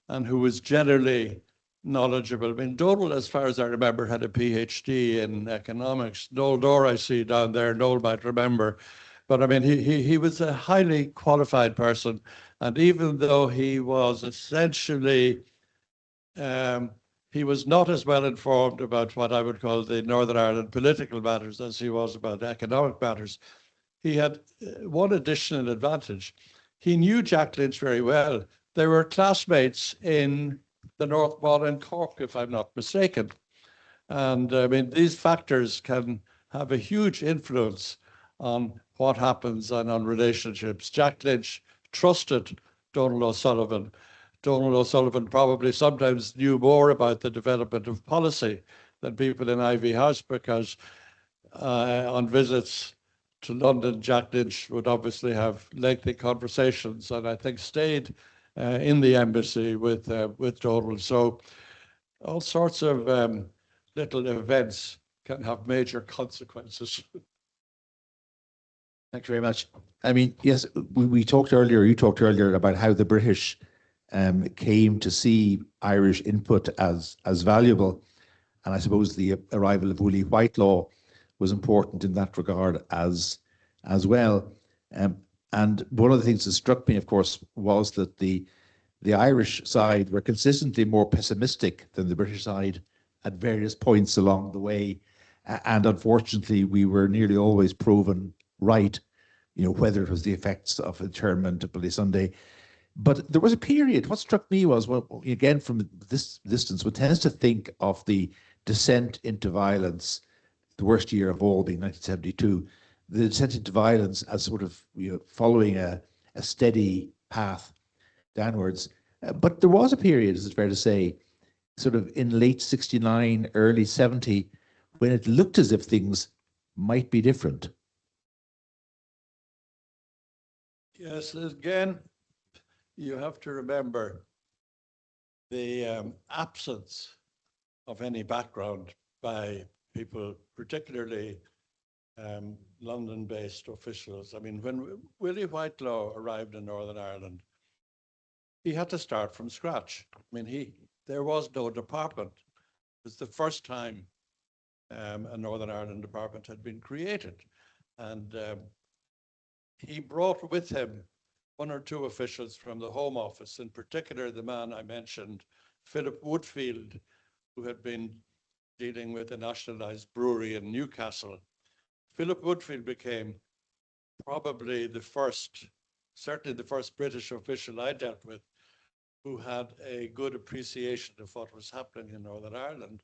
and who was generally knowledgeable. I mean, Donal, as far as I remember, had a PhD in economics. Noel Dorr, I see down there, Noel might remember. But I mean, he was a highly qualified person. And even though he was essentially, he was not as well informed about what I would call the Northern Ireland political matters as he was about economic matters, he had one additional advantage. He knew Jack Lynch very well. They were classmates in the North Mall in Cork, if I'm not mistaken. And I mean, these factors can have a huge influence on what happens and on relationships. Jack Lynch trusted Donal O'Sullivan. Donal O'Sullivan probably sometimes knew more about the development of policy than people in Ivy House, because on visits to London, Jack Lynch would obviously have lengthy conversations, and I think stayed in the embassy with Donal. So all sorts of little events can have major consequences. Thank you very much. I mean, yes, you talked earlier about how the British came to see Irish input as valuable. And I suppose the arrival of Willie Whitelaw was important in that regard as well. And one of the things that struck me, of course, was that the Irish side were consistently more pessimistic than the British side at various points along the way. And unfortunately, we were nearly always proven right, whether it was the effects of internment at Bloody Sunday. But there was a period, what struck me was, well, again, from this distance, one tends to think of the descent into violence, the worst year of all being 1972, the descent into violence as sort of following a steady path downwards. But there was a period, as it's fair to say, sort of in late 69, early 70, when it looked as if things might be different. Yes, again, you have to remember the absence of any background by people, particularly London-based officials. I mean, when Willie Whitelaw arrived in Northern Ireland, he had to start from scratch. I mean, there was no department. was the first time a Northern Ireland department had been created. And he brought with him one or two officials from the Home Office, in particular the man I mentioned, Philip Woodfield, who had been dealing with a nationalised brewery in Newcastle. Philip Woodfield became probably the first, certainly the first British official I dealt with who had a good appreciation of what was happening in Northern Ireland.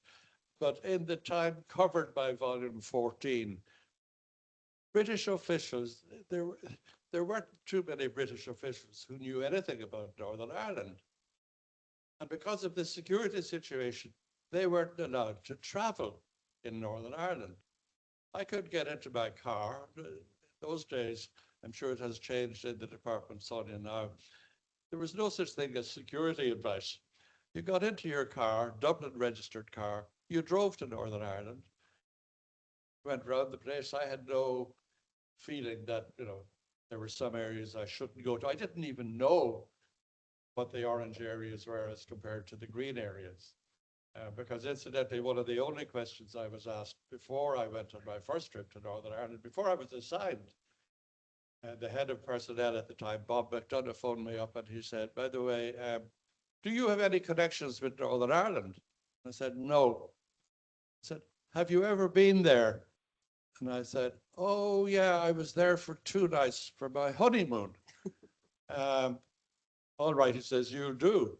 But in the time covered by Volume 14, British officials, there weren't too many British officials who knew anything about Northern Ireland. And because of the security situation, they weren't allowed to travel in Northern Ireland. I could get into my car. In those days, I'm sure it has changed in the department, Sonia, now. There was no such thing as security advice. You got into your car, Dublin registered car, you drove to Northern Ireland, went around the place. I had no feeling that, you know, there were some areas I shouldn't go to. I didn't even know what the orange areas were as compared to the green areas. Because incidentally, one of the only questions I was asked before I went on my first trip to Northern Ireland, before I was assigned, the head of personnel at the time, Bob McDonough, phoned me up and he said, by the way, do you have any connections with Northern Ireland? I said, no. He said, have you ever been there? And I said, oh yeah, I was there for 2 nights for my honeymoon. All right, he says, you do.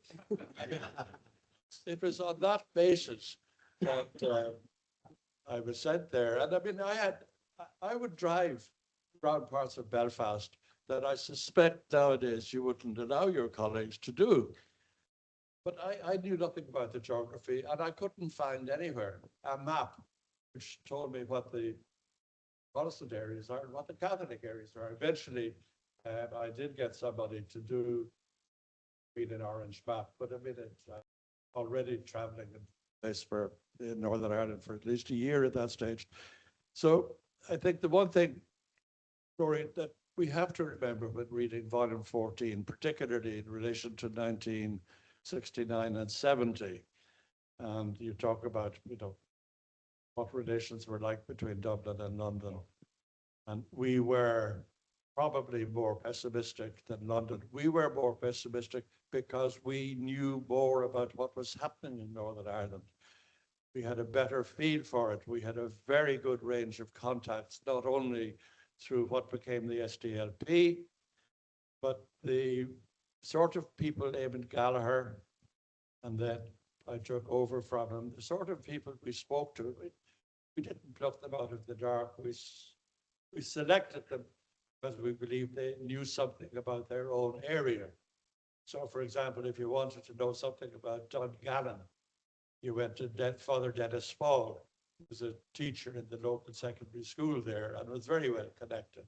It was on that basis that I was sent there. And I mean, I would drive around parts of Belfast that I suspect nowadays you wouldn't allow your colleagues to do. But I knew nothing about the geography, and I couldn't find anywhere a map which told me what the Protestant areas are and what the Catholic areas are. Eventually, I did get somebody to do an orange map, but I mean, it's already traveling in place in Northern Ireland for at least a year at that stage. So I think the one thing, Rory, that we have to remember when reading Volume 14, particularly in relation to 1969 and 70, and you talk about, you know, what relations were like between Dublin and London. And we were probably more pessimistic than London. We were more pessimistic because we knew more about what was happening in Northern Ireland. We had a better feel for it. We had a very good range of contacts, not only through what became the SDLP, but the sort of people, Eamon Gallagher, and then I took over from him, the sort of people we spoke to. We didn't pluck them out of the dark. We selected them because we believed they knew something about their own area. So, for example, if you wanted to know something about Dungannon, you went to Father Dennis Spall, who was a teacher in the local secondary school there and was very well connected.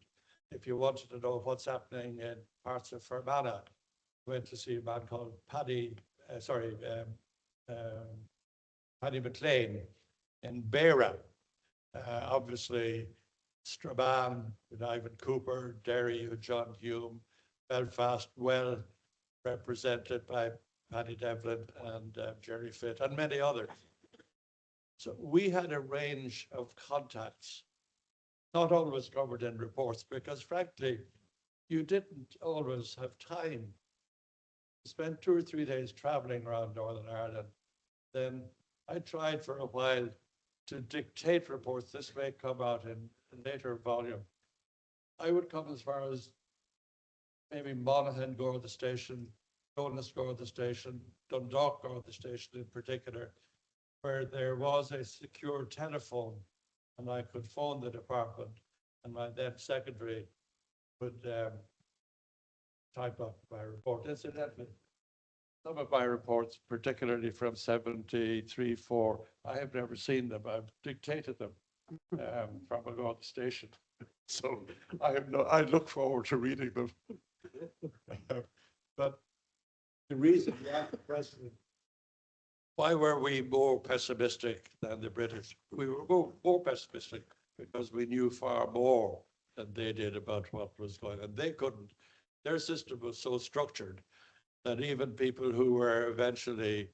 If you wanted to know what's happening in parts of Fermanagh, you went to see a man called Paddy McLean in Beira. Obviously, Strabane with Ivan Cooper, Derry with John Hume, Belfast well represented by Paddy Devlin and Jerry Fitt and many others. So we had a range of contacts, not always covered in reports, because frankly, you didn't always have time to spend 2 or 3 days traveling around Northern Ireland. Then I tried for a while to dictate reports. This may come out in a later volume. I would come as far as maybe Monaghan, Garda Station, Jonas Garda Station, Dundalk Garda Station in particular, where there was a secure telephone and I could phone the department and my then secretary would type up my report. Incidentally, some of my reports, particularly from 73, 4, I have never seen them. I've dictated them from a Garda Station. So I look forward to reading them. But the reason you asked the president, why were we more pessimistic than the British? We were more pessimistic because we knew far more than they did about what was going on. They couldn't. Their system was so structured that even people who were eventually,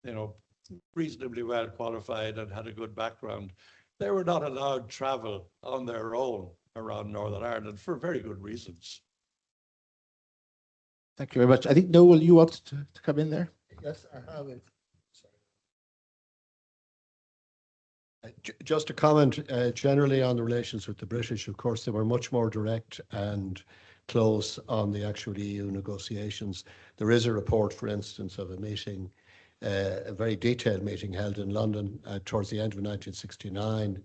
you know, reasonably well qualified and had a good background, they were not allowed travel on their own around Northern Ireland for very good reasons. Thank you very much. I think Noel, you wanted to come in there? Yes, I have it. Just to comment generally on the relations with the British, of course, they were much more direct and close on the actual EU negotiations. There is a report, for instance, of a meeting, a very detailed meeting held in London towards the end of 1969,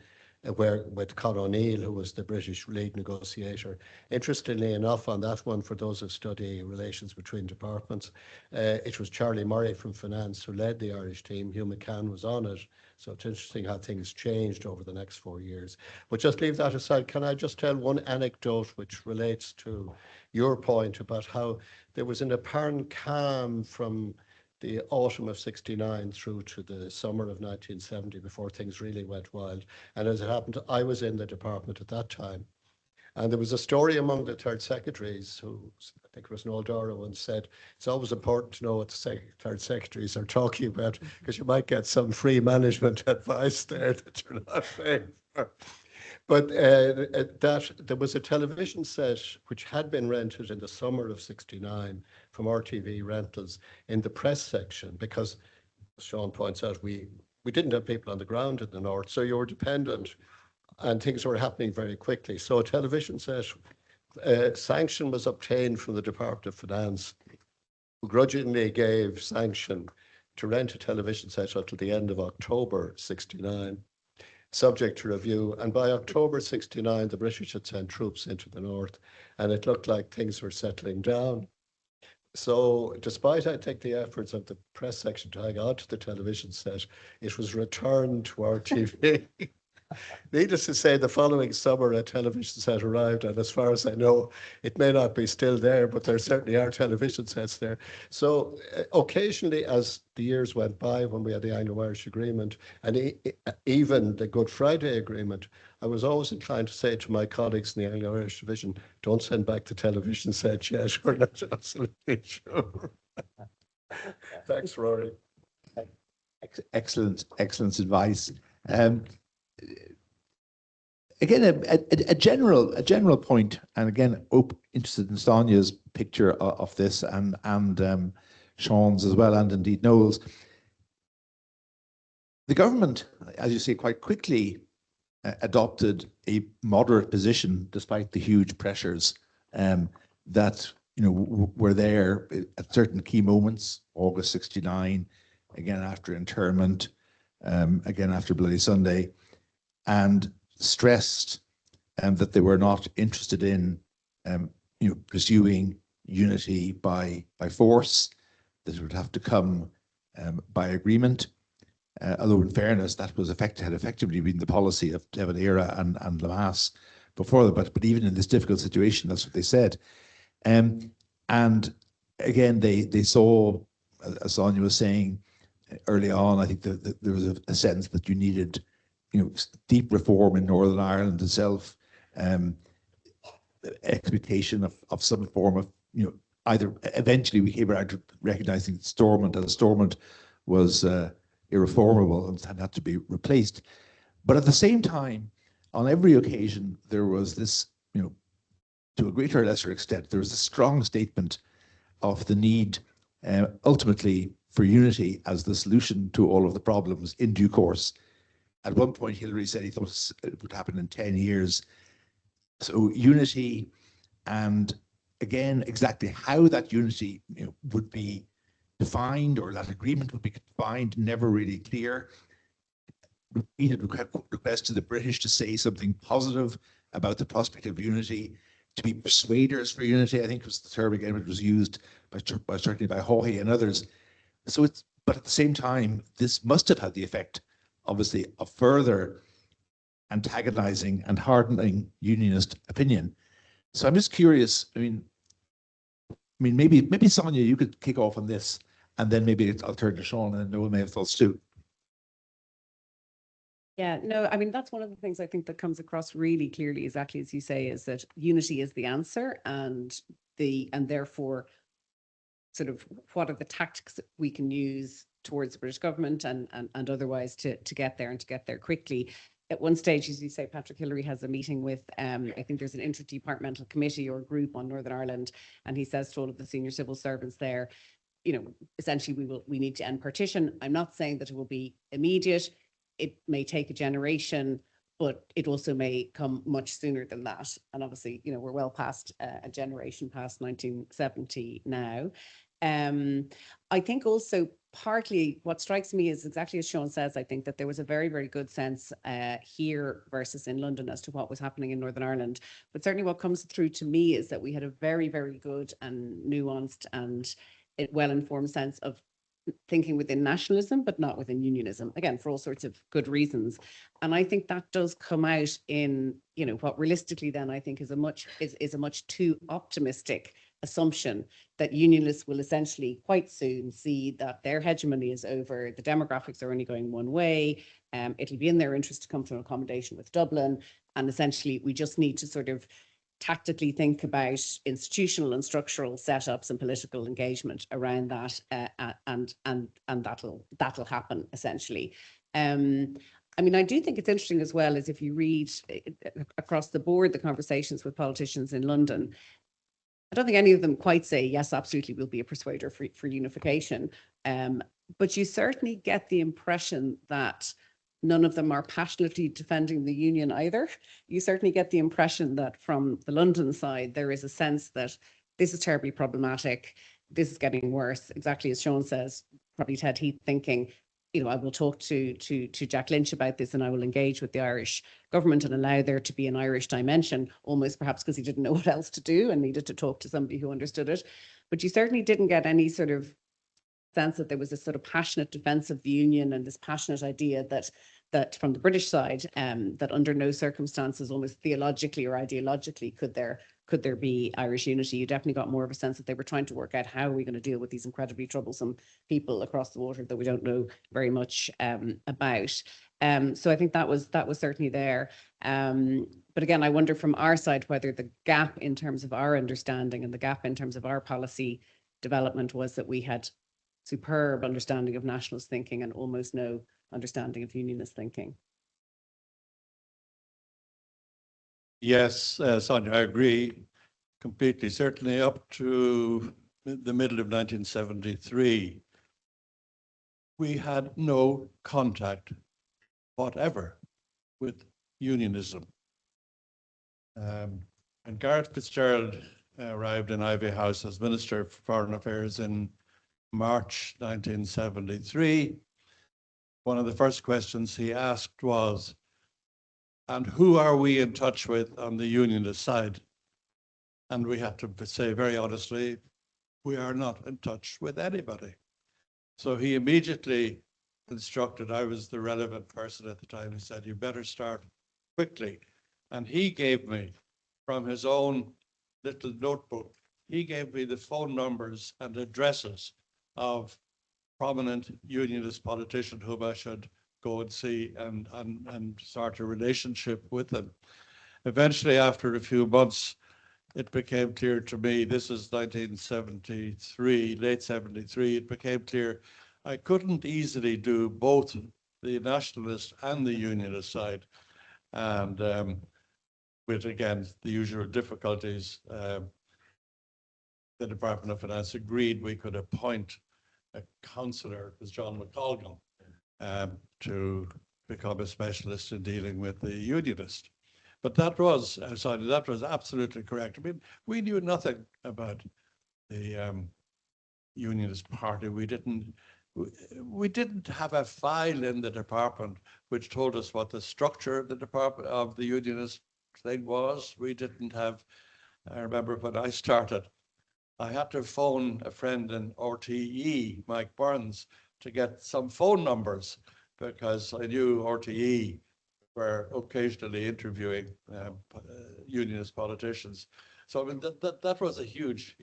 where with Con O'Neill, who was the British lead negotiator. Interestingly enough, on that one, for those who study relations between departments, it was Charlie Murray from Finance who led the Irish team. Hugh McCann was on it. So it's interesting how things changed over the next 4 years. But just leave that aside. Can I just tell one anecdote which relates to your point about how there was an apparent calm from the autumn of 69 through to the summer of 1970 before things really went wild. And as it happened, I was in the department at that time. And there was a story among the third secretaries who, I think it was Noel Dora, once said, it's always important to know what the third secretaries are talking about, because you might get some free management advice there that you're not paying for. But there was a television set which had been rented in the summer of 69 from RTV Rentals in the press section, because, as Sean points out, we didn't have people on the ground in the north, so you were dependent, and things were happening very quickly. So a television set sanction was obtained from the Department of Finance, who grudgingly gave sanction to rent a television set until the end of October 69. Subject to review, and by October 69 the British had sent troops into the north and it looked like things were settling down. So despite, I think, the efforts of the press section to hang on to the television set, it was returned to RTV. Needless to say, the following summer a television set arrived, and as far as I know, it may not be still there, but there certainly are television sets there. So occasionally, as the years went by, when we had the Anglo-Irish Agreement and even the Good Friday Agreement, I was always inclined to say to my colleagues in the Anglo-Irish Division, don't send back the television set yet, we're not absolutely sure. Thanks, Rory. Excellent advice. Again, a general point, and again, interested in Sonia's picture of this, and Sean's as well, and indeed Noel's. The government, as you say, quite quickly adopted a moderate position, despite the huge pressures that were there at certain key moments. August 69, again after internment, again after Bloody Sunday, and stressed that they were not interested in pursuing unity by force, that it would have to come by agreement. Although in fairness, that was had effectively been the policy of De Valera and Lamass before that, but even in this difficult situation, that's what they said. And again, they saw, as Sonia was saying early on, I think that there was a sense that you needed deep reform in Northern Ireland itself, expectation of some form of, either eventually we came around to recognizing Stormont as Stormont was irreformable and had to be replaced. But at the same time, on every occasion, there was this, to a greater or lesser extent, there was a strong statement of the need ultimately for unity as the solution to all of the problems in due course. At one point, Hillary said he thought it would happen in 10 years. So unity, and again, exactly how that unity would be defined, or that agreement would be defined, never really clear. Repeated requests to the British to say something positive about the prospect of unity, to be persuaders for unity, I think was the term again which was used certainly by Fahey and others. So but at the same time, this must have had the effect, obviously, of further antagonizing and hardening unionist opinion. So I'm just curious. I mean, maybe Sonia, you could kick off on this, and then maybe I'll turn to Sean, and Noel may have thoughts too. Yeah, no, I mean, that's one of the things I think that comes across really clearly, exactly as you say, is that unity is the answer, and therefore, sort of, what are the tactics that we can use towards the British government and otherwise to get there and to get there quickly. At one stage, as you say, Patrick Hillary has a meeting with, I think there's an interdepartmental committee or group on Northern Ireland, and he says to all of the senior civil servants there, you know, essentially we need to end partition. I'm not saying that it will be immediate. It may take a generation, but it also may come much sooner than that. And obviously, you know, we're well past a generation past 1970 now. I think also partly what strikes me is exactly as Seán says, I think that there was a very, very good sense here versus in London as to what was happening in Northern Ireland. But certainly what comes through to me is that we had a very, very good and nuanced and well-informed sense of thinking within nationalism, but not within unionism, again, for all sorts of good reasons. And I think that does come out in, you know, what realistically then I think is a much too optimistic assumption that unionists will essentially quite soon see that their hegemony is over, the demographics are only going one way, it'll be in their interest to come to an accommodation with Dublin, and essentially we just need to sort of tactically think about institutional and structural setups and political engagement around that, and that'll happen essentially. I mean, I do think it's interesting as well as if you read across the board the conversations with politicians in London, I don't think any of them quite say, yes, absolutely, we'll be a persuader for unification. But you certainly get the impression that none of them are passionately defending the union either. You certainly get the impression that from the London side, there is a sense that this is terribly problematic. This is getting worse. Exactly as Seán says, probably Ted Heath thinking, you know, I will talk to Jack Lynch about this and I will engage with the Irish government and allow there to be an Irish dimension, almost perhaps because he didn't know what else to do and needed to talk to somebody who understood it. But you certainly didn't get any sort of sense that there was this sort of passionate defense of the union and this passionate idea that from the British side, that under no circumstances, almost theologically or ideologically, could there be Irish unity. You definitely got more of a sense that they were trying to work out how are we going to deal with these incredibly troublesome people across the water that we don't know very much about. So I think that was certainly there. But again, I wonder from our side whether the gap in terms of our understanding and the gap in terms of our policy development was that we had superb understanding of nationalist thinking and almost no understanding of unionist thinking. Yes, Sonia, I agree completely. Certainly up to the middle of 1973, we had no contact whatever with unionism. And Gareth Fitzgerald arrived in Ivy House as Minister for Foreign Affairs in March 1973. One of the first questions he asked was, and who are we in touch with on the unionist side? And we had to say very honestly, we are not in touch with anybody. So he immediately instructed, I was the relevant person at the time, he said, you better start quickly. And he gave me, from his own little notebook, he gave me the phone numbers and addresses of prominent unionist politicians whom I should go and see and start a relationship with them. Eventually, after a few months, it became clear to me, this is 1973, late 73, it became clear I couldn't easily do both the nationalist and the unionist side. And with, again, the usual difficulties, the Department of Finance agreed we could appoint a councillor, it was John McColgan, to become a specialist in dealing with the unionist. But that was, sorry, that was absolutely correct. I mean, we knew nothing about the Unionist Party. We didn't have a file in the department which told us what the structure of the department of the Unionist thing was. We didn't have, I remember when I started, I had to phone a friend in RTE, Mike Burns, to get some phone numbers because I knew RTE were occasionally interviewing unionist politicians. So I mean, that was a huge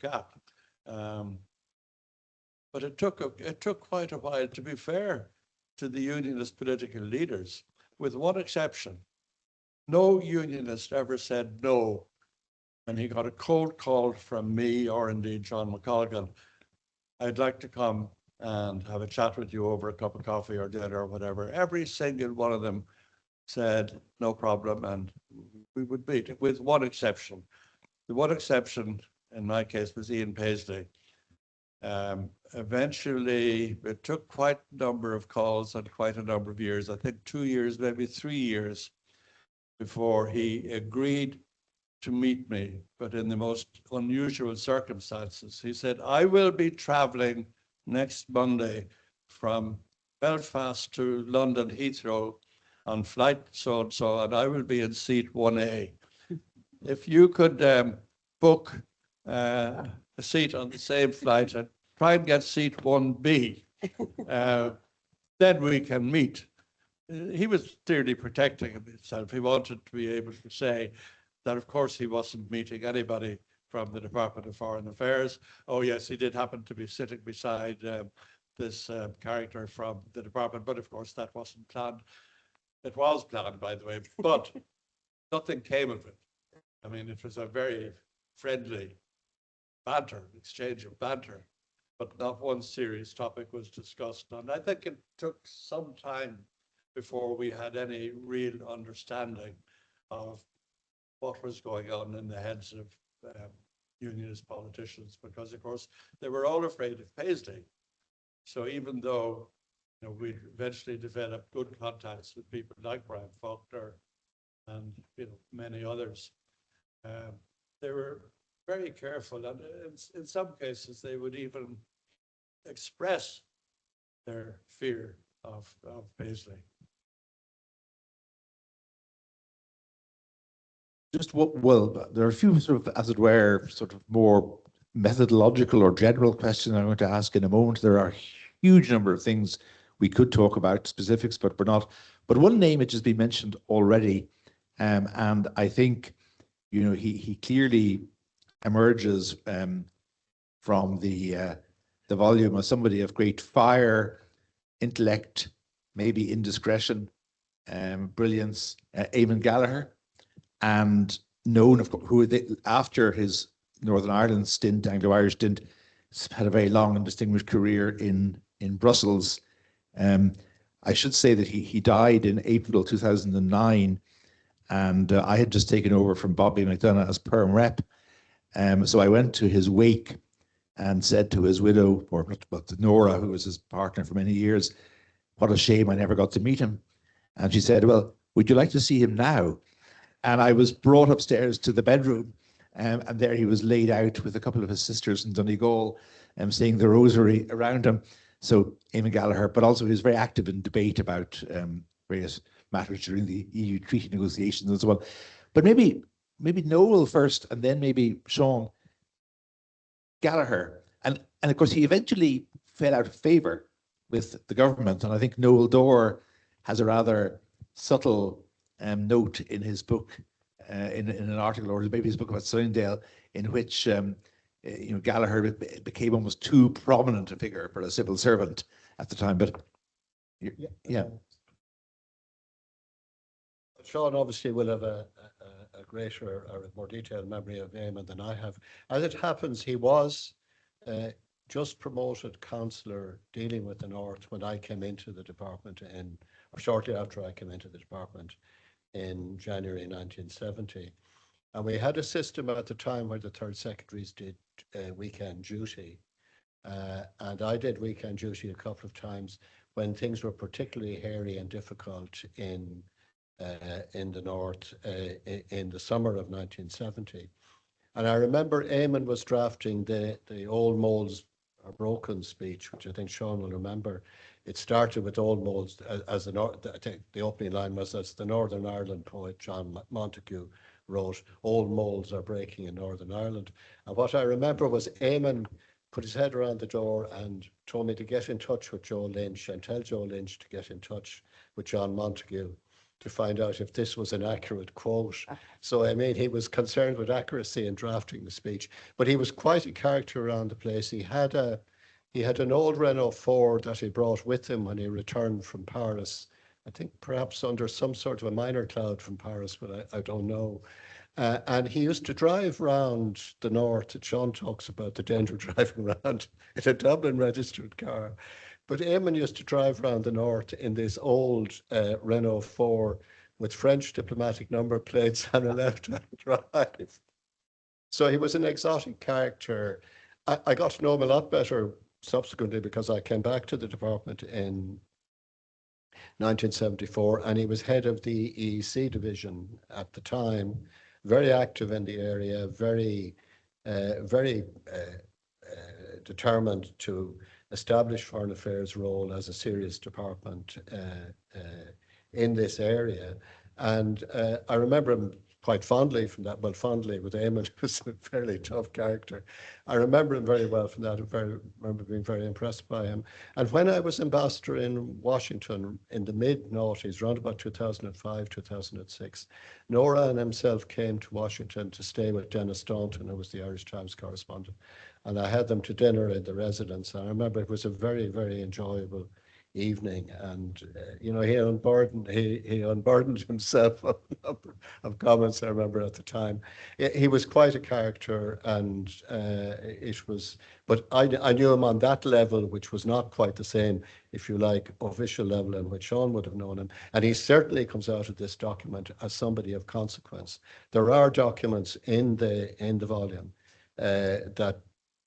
gap. But it took quite a while, to be fair to the unionist political leaders, with one exception. No unionist ever said no. And he got a cold call from me, or indeed John McColgan, I'd like to come and have a chat with you over a cup of coffee or dinner or whatever. Every single one of them said, no problem, and we would meet, with one exception. The one exception, in my case, was Ian Paisley. Eventually, it took quite a number of calls and quite a number of years, I think 2 years, maybe 3 years, before he agreed to meet me, but in the most unusual circumstances. He said, I will be traveling next Monday from Belfast to London Heathrow on flight so-and-so, and I will be in seat 1A. If you could book a seat on the same flight and try and get seat 1B, then we can meet. He was clearly protecting himself. He wanted to be able to say that, of course, he wasn't meeting anybody from the Department of Foreign Affairs. Oh, yes, he did happen to be sitting beside this character from the department, but of course, that wasn't planned. It was planned, by the way, but nothing came of it. I mean, it was a very friendly banter, exchange of banter, but not one serious topic was discussed. And I think it took some time before we had any real understanding of what was going on in the heads of unionist politicians, because of course they were all afraid of Paisley. So even though we eventually developed good contacts with people like Brian Faulkner and many others, they were very careful, and in some cases they would even express their fear of Paisley. Well, there are a few sort of, as it were, sort of more methodological or general questions I'm going to ask in a moment. There are a huge number of things we could talk about, specifics, but we're not. But one name which has been mentioned already, and I think, he clearly emerges from the volume as somebody of great fire, intellect, maybe indiscretion, brilliance, Eamon Gallagher. And known, of course, who after his Northern Ireland stint, Anglo-Irish stint, had a very long and distinguished career in Brussels. I should say that he died in April 2009, and I had just taken over from Bobby McDonough as Perm Rep. So I went to his wake and said to his widow, or to Nora, who was his partner for many years, what a shame I never got to meet him. And she said, well, would you like to see him now? And I was brought upstairs to the bedroom, and there he was laid out with a couple of his sisters in Donegal, saying the rosary around him. So Eamon Gallagher, but also he was very active in debate about various matters during the EU treaty negotiations and so on. But maybe Noel first, and then maybe Seán. Gallagher, and of course he eventually fell out of favour with the government, and I think Noel Dore has a rather subtle note in his book, in an article, or maybe his book about Sunningdale, in which Gallagher became almost too prominent a figure for a civil servant at the time. But yeah. Seán obviously will have a greater or a more detailed memory of Eamon than I have. As it happens, he was just promoted councillor dealing with the North when I came into the department, or shortly after I came into the department in January 1970. And we had a system at the time where the third secretaries did weekend duty. And I did weekend duty a couple of times when things were particularly hairy and difficult in the North in the summer of 1970. And I remember Eamon was drafting the Old Moles Are Broken speech, which I think Seán will remember. It started with Old Moles as I think the opening line was, as the Northern Ireland poet John Montague wrote, "Old moles are breaking in Northern Ireland." And what I remember was Eamon put his head around the door and told me to get in touch with Joe Lynch and tell Joe Lynch to get in touch with John Montague to find out if this was an accurate quote. So, I mean, he was concerned with accuracy in drafting the speech, but he was quite a character around the place. He had an old Renault 4 that he brought with him when he returned from Paris I think perhaps under some sort of a minor cloud from Paris, but I don't know. And he used to drive round the north. Sean talks about the danger of driving around in a Dublin registered car. But Eamon used to drive around the north in this old Renault 4 with French diplomatic number plates and a left-hand drive. So he was an exotic character. I got to know him a lot better subsequently because I came back to the department in 1974 and he was head of the EEC division at the time, very active in the area, very determined to establish foreign affairs role as a serious department in this area. And I remember him quite fondly from that. Well, fondly with Eamon, who was a fairly tough character. I remember him very well from that. I remember being very impressed by him. And when I was ambassador in Washington in the mid-noughties, around about 2005, 2006, Nora and himself came to Washington to stay with Dennis Staunton, who was the Irish Times correspondent. And I had them to dinner in the residence. And I remember it was a very, very enjoyable evening, and you know, he unburdened himself of a number of comments I remember at the time. He was quite a character, and it was, but I knew him on that level, which was not quite the same, if you like, official level in which Sean would have known him. And he certainly comes out of this document as somebody of consequence. There are documents in the volume that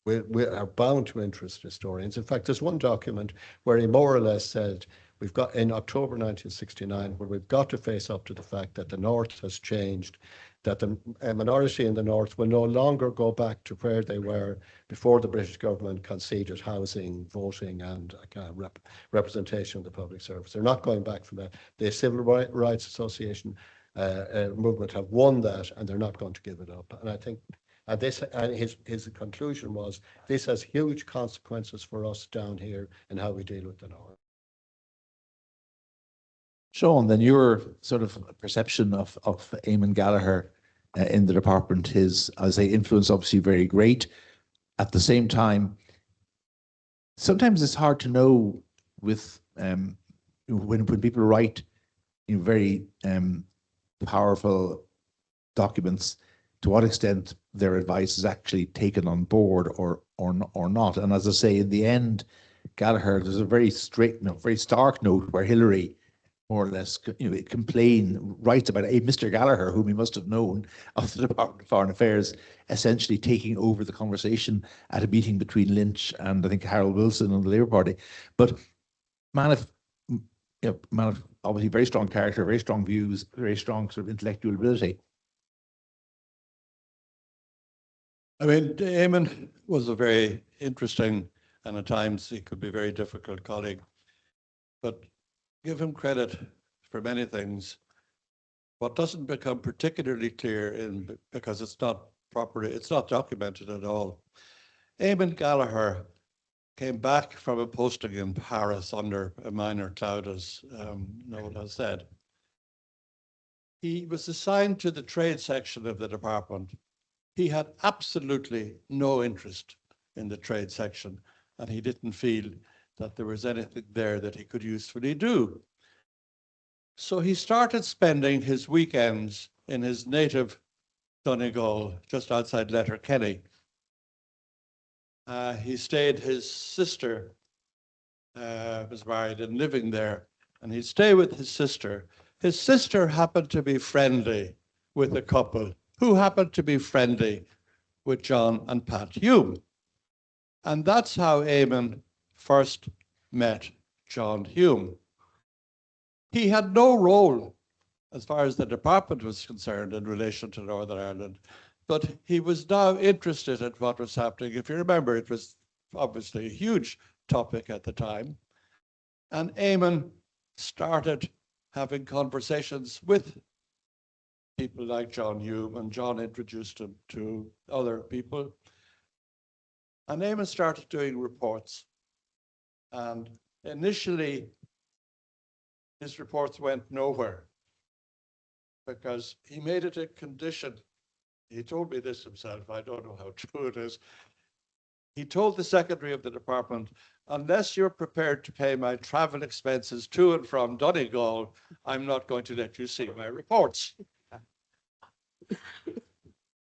we are bound to interest historians. In fact, there's one document where he more or less said, we've got in October 1969, where we've got to face up to the fact that the North has changed, that the minority in the North will no longer go back to where they were before the British government conceded housing, voting, and representation of the public service. They're not going back from that. The Civil Rights Association movement have won that, and they're not going to give it up. And I think his conclusion was, this has huge consequences for us down here in how we deal with the North. Sean, then your sort of perception of Eamon Gallagher in the department, his, as I say, influence obviously very great. At the same time, sometimes it's hard to know with when people write very powerful documents, to what extent their advice is actually taken on board or not. And as I say, in the end, Gallagher, there's a very straight, very stark note where Hillary more or less writes about a Mr. Gallagher, whom he must have known, of the Department of Foreign Affairs, essentially taking over the conversation at a meeting between Lynch and I think Harold Wilson and the Labour Party. But man of obviously very strong character, very strong views, very strong sort of intellectual ability. I mean, Eamon was a very interesting, and at times he could be a very difficult colleague, but give him credit for many things. What doesn't become particularly clear because it's not documented at all. Eamon Gallagher came back from a posting in Paris under a minor cloud, as Noel has said. He was assigned to the trade section of the department. He had absolutely no interest in the trade section, and he didn't feel that there was anything there that he could usefully do. So he started spending his weekends in his native Donegal, just outside Letterkenny. He stayed, his sister was married and living there, and he'd stay with his sister. His sister happened to be friendly with a couple who happened to be friendly with John and Pat Hume. And that's how Eamon first met John Hume. He had no role, as far as the department was concerned, in relation to Northern Ireland, but he was now interested in what was happening. If you remember, it was obviously a huge topic at the time. And Eamon started having conversations with people like John Hume, and John introduced him to other people. And Eamon started doing reports. And initially, his reports went nowhere because he made it a condition. He told me this himself, I don't know how true it is, he told the secretary of the department, unless you're prepared to pay my travel expenses to and from Donegal, I'm not going to let you see my reports.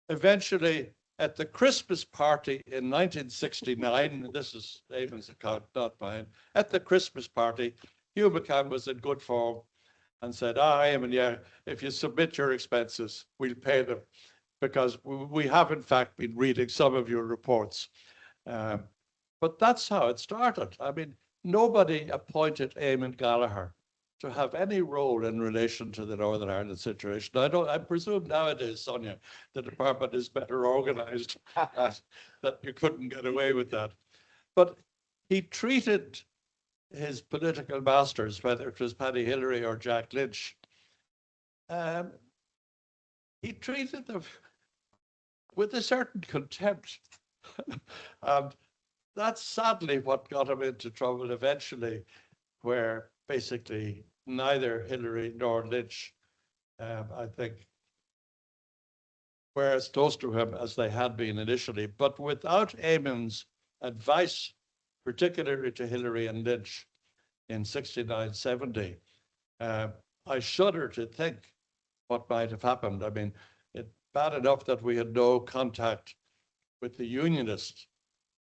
Eventually, at the Christmas party in 1969, this is Eamon's account, not mine, at the Christmas party, Hugh McCann was in good form and said, Eamon, yeah, if you submit your expenses, we'll pay them, because we have in fact been reading some of your reports. But that's how it started. I mean, nobody appointed Eamon Gallagher to have any role in relation to the Northern Ireland situation. I presume nowadays, Sonia, the department is better organized, that you couldn't get away with that. But he treated his political masters, whether it was Paddy Hillary or Jack Lynch, he treated them with a certain contempt. And that's sadly what got him into trouble eventually, where basically neither Hillary nor Lynch, I think, were as close to him as they had been initially. But without Eamon's advice, particularly to Hillary and Lynch in 69, 70, I shudder to think what might have happened. I mean, it's bad enough that we had no contact with the Unionists,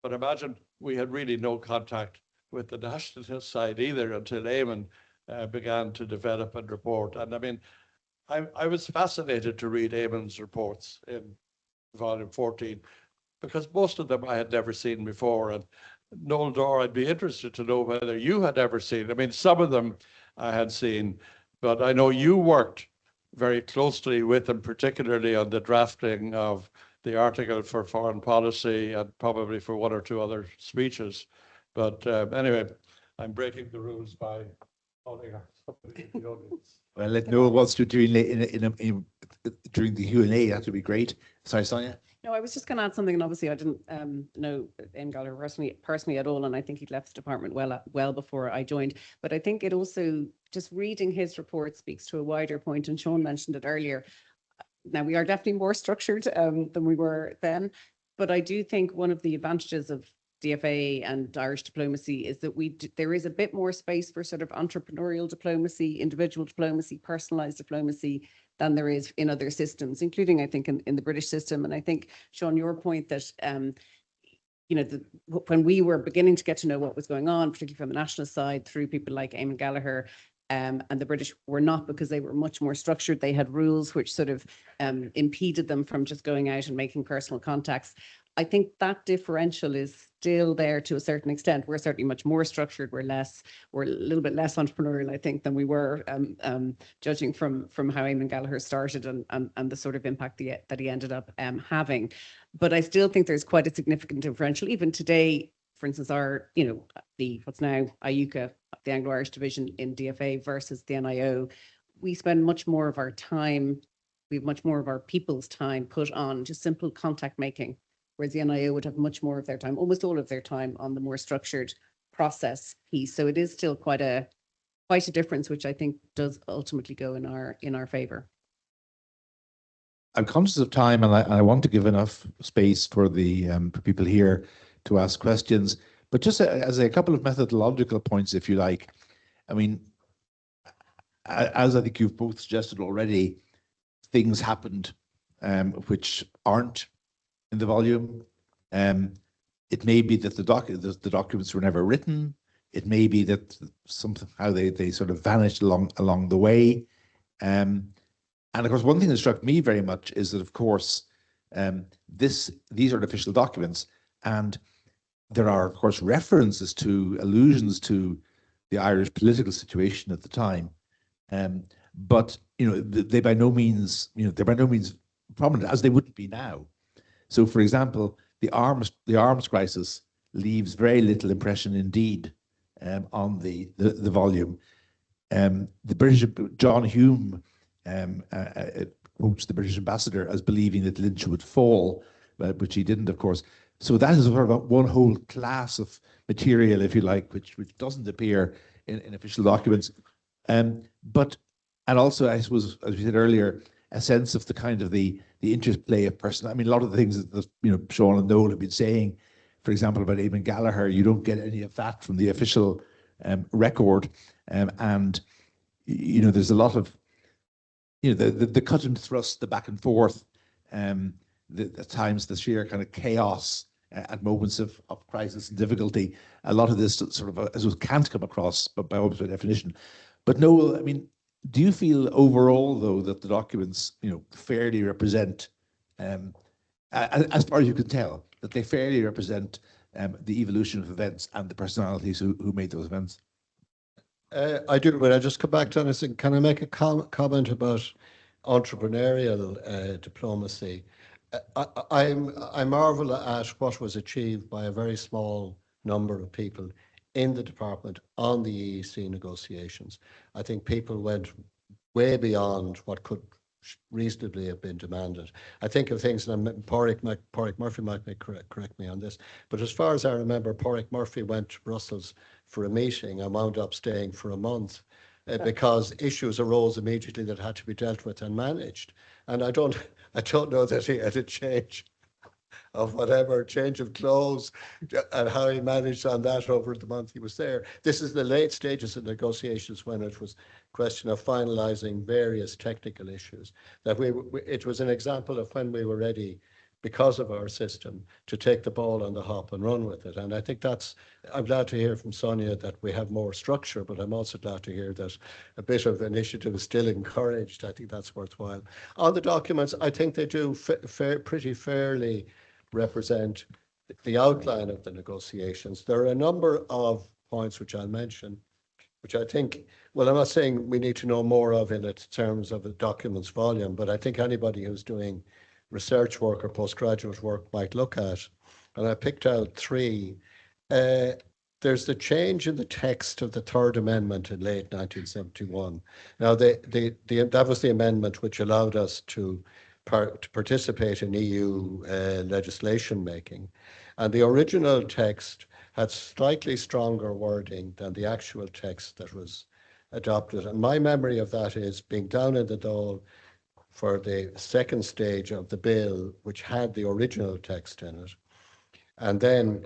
but imagine we had really no contact with the nationalist side either until Eamon began to develop and report. And I mean, I was fascinated to read Eamon's reports in volume 14, because most of them I had never seen before. And Noel Dore, I'd be interested to know whether you had ever seen. I mean, some of them I had seen, but I know you worked very closely with him, particularly on the drafting of the article for foreign policy and probably for one or two other speeches. But anyway, I'm breaking the rules by calling out somebody in the audience. Well, let Noel wants to do during the Q&A. That would be great. Sorry, Sonia. No, I was just going to add something, and obviously I didn't know Eamon Gallagher personally at all, and I think he'd left the department well before I joined. But I think it also, just reading his report, speaks to a wider point, and Sean mentioned it earlier. Now, we are definitely more structured than we were then, but I do think one of the advantages of DFA and Irish diplomacy is that there is a bit more space for sort of entrepreneurial diplomacy, individual diplomacy, personalized diplomacy than there is in other systems, including, I think, in the British system. And I think, Sean, your point that, when we were beginning to get to know what was going on, particularly from the national side, through people like Eamon Gallagher, and the British were not, because they were much more structured. They had rules which sort of impeded them from just going out and making personal contacts. I think that differential is still there to a certain extent. We're certainly much more structured. We're a little bit less entrepreneurial, I think, than we were, judging from how Eamon Gallagher started and the sort of impact that he ended up having. But I still think there's quite a significant differential. Even today, for instance, our, what's now IUCA, the Anglo-Irish division in DFA versus the NIO, we spend much more of our time, we have much more of our people's time put on just simple contact making, whereas the NIO would have much more of their time, almost all of their time, on the more structured process piece. So it is still quite a difference, which I think does ultimately go in our favour. I'm conscious of time, and I want to give enough space for the for people here to ask questions. But just as a couple of methodological points, if you like, I mean, as I think you've both suggested already, things happened which aren't in the volume. It may be that the documents were never written. It may be that somehow they sort of vanished along the way. And of course, one thing that struck me very much is that, of course, these are official documents, and there are, of course, references to, allusions to the Irish political situation at the time. But they're by no means prominent, as they wouldn't be now. So, for example, the arms crisis leaves very little impression indeed on the volume. The British John Hume quotes the British ambassador as believing that Lynch would fall, which he didn't, of course. So that is sort of one whole class of material, if you like, which doesn't appear in official documents. And also, I suppose, as we said earlier, a sense of the kind of the interplay of person. I mean, a lot of the things that Sean and Noel have been saying, for example, about Eamon Gallagher, you don't get any of that from the official record. And, you know, there's a lot of, you know, the cut and thrust, the back and forth, at times the sheer kind of chaos at moments of crisis and difficulty. A lot of this sort of, as it can't come across, but by almost by definition. But Noel, I mean, do you feel overall, though, that the documents, you know, fairly represent, as far as you can tell, that they fairly represent the evolution of events and the personalities who made those events? I do, but I just come back to this. Can I make a comment about entrepreneurial diplomacy? I marvel at what was achieved by a very small number of people in the department on the EEC negotiations. I think people went way beyond what could reasonably have been demanded. I think of things, and Pádraig Murphy might correct me on this, but as far as I remember, Pádraig Murphy went to Brussels for a meeting and wound up staying for a month because issues arose immediately that had to be dealt with and managed. And I don't know that he had a change of whatever, change of clothes, and how he managed on that over the month he was there. This is the late stages of negotiations when it was a question of finalizing various technical issues. That it was an example of when we were ready, because of our system, to take the ball on the hop and run with it. And I think I'm glad to hear from Sonia that we have more structure, but I'm also glad to hear that a bit of initiative is still encouraged. I think that's worthwhile. On the documents, I think they do pretty fairly represent the outline of the negotiations. There are a number of points which I'll mention, which I think, well, I'm not saying we need to know more of in terms of the documents volume, but I think anybody who's doing research work or postgraduate work might look at. And I picked out three. There's the change in the text of the Third Amendment in late 1971. Now, that was the amendment which allowed us to participate in EU legislation making. And the original text had slightly stronger wording than the actual text that was adopted. And my memory of that is being down in the Dáil for the second stage of the bill, which had the original text in it, and then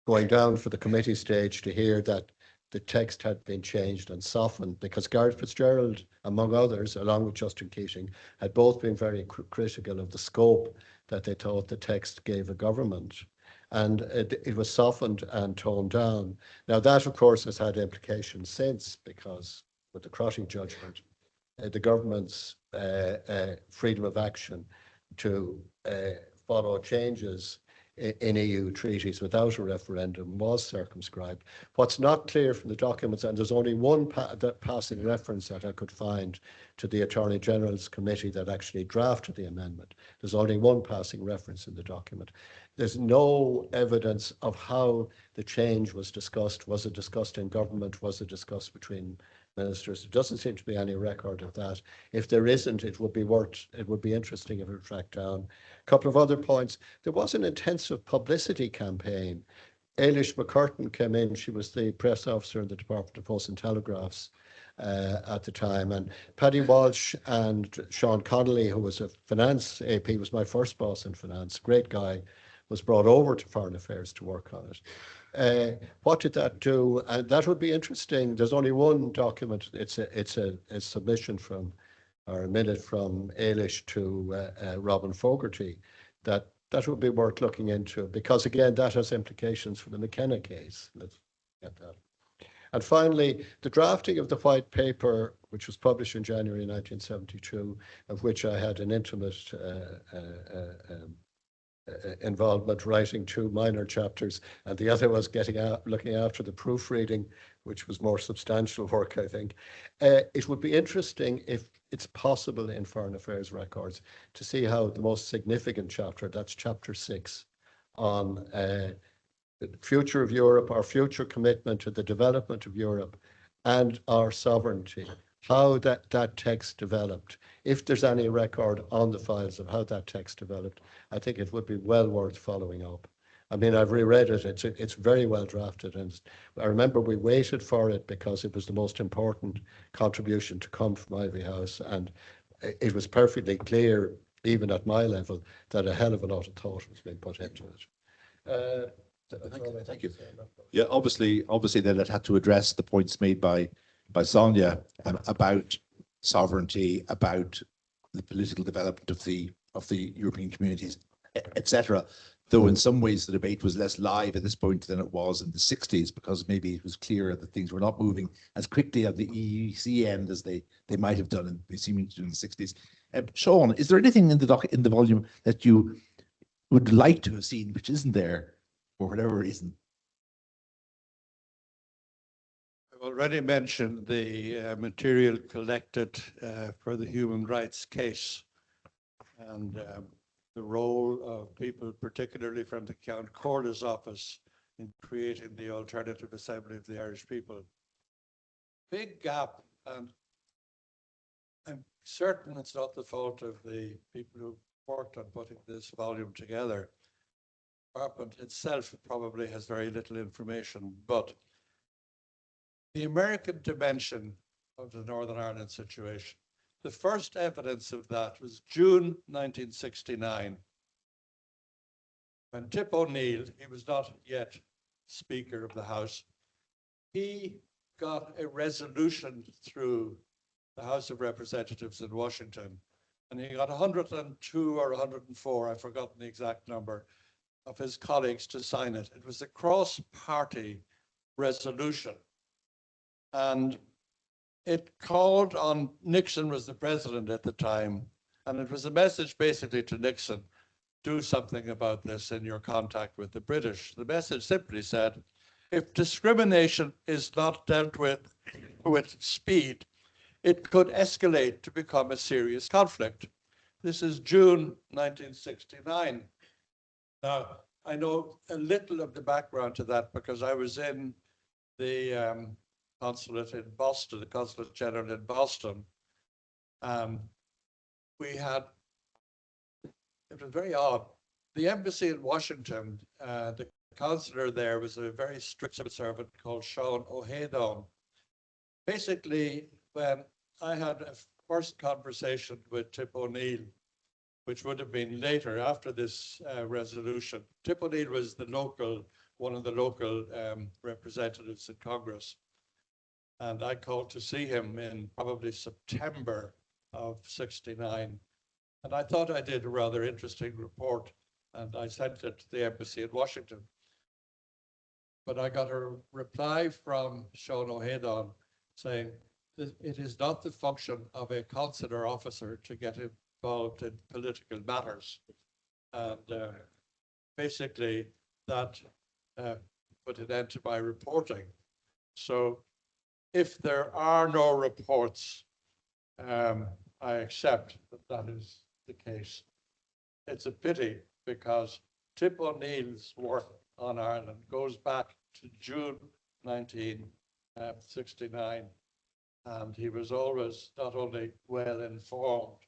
going down for the committee stage to hear that the text had been changed and softened, because Gareth Fitzgerald, among others, along with Justin Keating, had both been very critical of the scope that they thought the text gave a government. And it was softened and toned down. Now, that, of course, has had implications since, because with the Crotty judgment, the government's freedom of action to follow changes in EU treaties without a referendum was circumscribed. What's not clear from the documents, and there's only one passing reference that I could find to the Attorney General's committee that actually drafted the amendment. There's only one passing reference in the document. There's no evidence of how the change was discussed. Was it discussed in government? Was it discussed between ministers? There doesn't seem to be any record of that. If there isn't, it would be interesting if it were tracked down. A couple of other points. There was an intensive publicity campaign. Ailish McCurtain came in. She was the press officer in the Department of Posts and Telegraphs at the time. And Paddy Walsh and Sean Connolly, who was a finance AP, was my first boss in finance, great guy, was brought over to Foreign Affairs to work on it. What did that do? And that would be interesting. There's only one document. It's a submission from, or a minute from Ailish to Robin Fogarty. That would be worth looking into, because again, that has implications for the McKenna case. Let's get that. And finally, the drafting of the white paper, which was published in January 1972, of which I had an intimate involvement, writing 2 minor chapters, and the other was looking after the proofreading, which was more substantial work, I think. It would be interesting, if it's possible in Foreign Affairs records, to see how the most significant chapter, that's chapter 6, on the future of Europe, our future commitment to the development of Europe and our sovereignty, how that text developed. If there's any record on the files of how that text developed, I think it would be well worth following up. I mean, I've reread it. It's very well drafted, and I remember we waited for it because it was the most important contribution to come from Ivy House, and it was perfectly clear, even at my level, that a hell of a lot of thought was being put into it. Thank you. Yeah, obviously, then it had to address the points made by Sonia about sovereignty, about the political development of the European communities, etc. Though in some ways the debate was less live at this point than it was in the 60s, because maybe it was clearer that things were not moving as quickly at the EEC end as they might have done, and they seemed to do in the 60s. Seán, is there anything in the volume that you would like to have seen which isn't there for whatever reason? I've already mentioned the material collected for the human rights case, and the role of people, particularly from the Count Corda's office, in creating the Alternative Assembly of the Irish People. Big gap, and I'm certain it's not the fault of the people who worked on putting this volume together. The department itself probably has very little information, but the American dimension of the Northern Ireland situation, the first evidence of that was June 1969, when Tip O'Neill, he was not yet Speaker of the House, he got a resolution through the House of Representatives in Washington, and he got 102 or 104, I've forgotten the exact number, of his colleagues to sign it. It was a cross-party resolution, and it called on, Nixon was the president at the time, and it was a message basically to Nixon, do something about this in your contact with the British. The message simply said, if discrimination is not dealt with speed, it could escalate to become a serious conflict. This is June 1969. Now, I know a little of the background to that because I was in the consulate in Boston, the Consulate General in Boston. We had, it was very odd. The embassy in Washington, the consular there was a very strict civil servant called Seán Donlon. Basically, when I had a first conversation with Tip O'Neill, which would have been later after this resolution, Tip O'Neill was the local, one of the local representatives in Congress. And I called to see him in probably September of '69. And I thought I did a rather interesting report, and I sent it to the embassy in Washington. But I got a reply from Seán Donlon saying, it is not the function of a consular officer to get involved in political matters. And basically that put an end to my reporting. So if there are no reports, I accept that that is the case. It's a pity because Tip O'Neill's work on Ireland goes back to June 1969, and he was always not only well informed,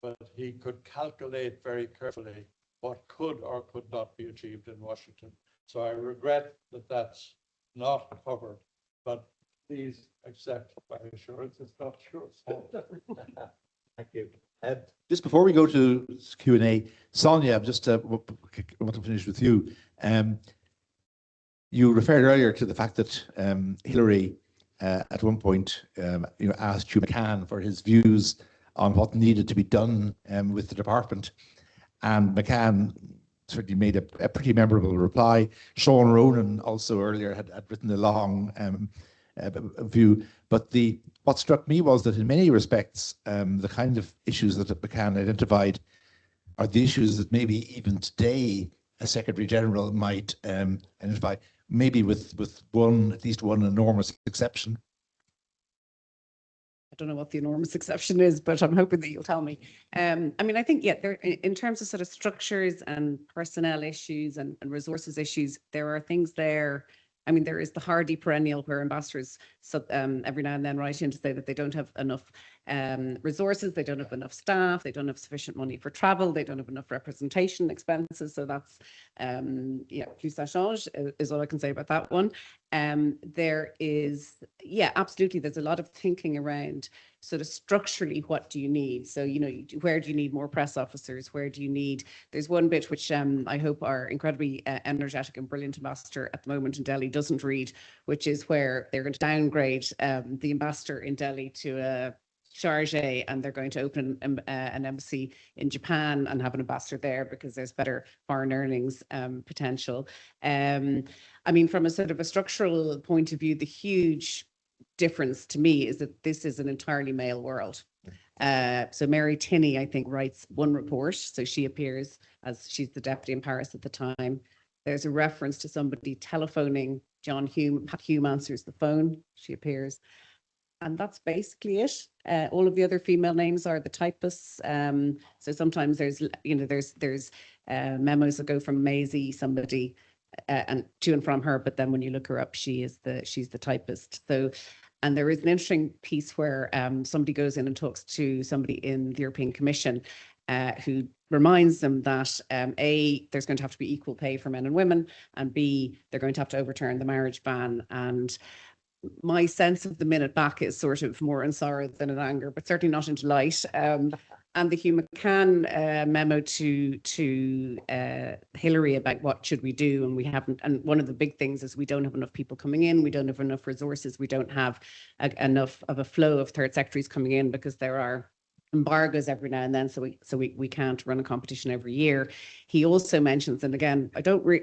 but he could calculate very carefully what could or could not be achieved in Washington. So I regret that that's not covered, but please accept my assurance it's not yours. Thank you. Just before we go to Q&A, Sonia, just want to finish with you. You referred earlier to the fact that Hillary at one point asked Hugh McCann for his views on what needed to be done with the department. And McCann certainly made a pretty memorable reply. Sean Ronan also earlier had written a long view. But what struck me was that in many respects, the kind of issues that McCann identified are the issues that maybe even today a Secretary General might identify, maybe with at least one enormous exception. I don't know what the enormous exception is, but I'm hoping that you'll tell me. I mean, I think, yeah, there, in terms of sort of structures and personnel issues and resources issues, there are things there. I mean, there is the hardy perennial where ambassadors every now and then write in to say that they don't have enough resources, they don't have enough staff, they don't have sufficient money for travel, they don't have enough representation expenses. So that's, yeah, plus ça change is all I can say about that one. There is, yeah, absolutely. There's a lot of thinking around sort of structurally, what do you need? So, you know, where do you need more press officers? Where do you need, there's one bit which I hope our incredibly energetic and brilliant ambassador at the moment in Delhi doesn't read, which is where they're going to downgrade the ambassador in Delhi to a Sharjah, and they're going to open an embassy in Japan and have an ambassador there because there's better foreign earnings potential. I mean, from a sort of a structural point of view, the huge difference to me is that this is an entirely male world. So Mary Tinney, I think, writes one report. So she appears as she's the deputy in Paris at the time. There's a reference to somebody telephoning John Hume. Pat Hume answers the phone. She appears. And that's basically it. All of the other female names are the typists. So sometimes there's, you know, there's memos that go from Maisie, somebody, and to and from her. But then when you look her up, she's the typist. So, and there is an interesting piece where somebody goes in and talks to somebody in the European Commission who reminds them that A, there's going to have to be equal pay for men and women, and B, they're going to have to overturn the marriage ban. And my sense of the minute back is sort of more in sorrow than in anger, but certainly not in delight. And the Hugh McCann memo to Hillary about what should we do, and we haven't. And one of the big things is we don't have enough people coming in. We don't have enough resources. We don't have enough of a flow of third secretaries coming in because there are embargoes every now and then, so we can't run a competition every year. He also mentions, and again, I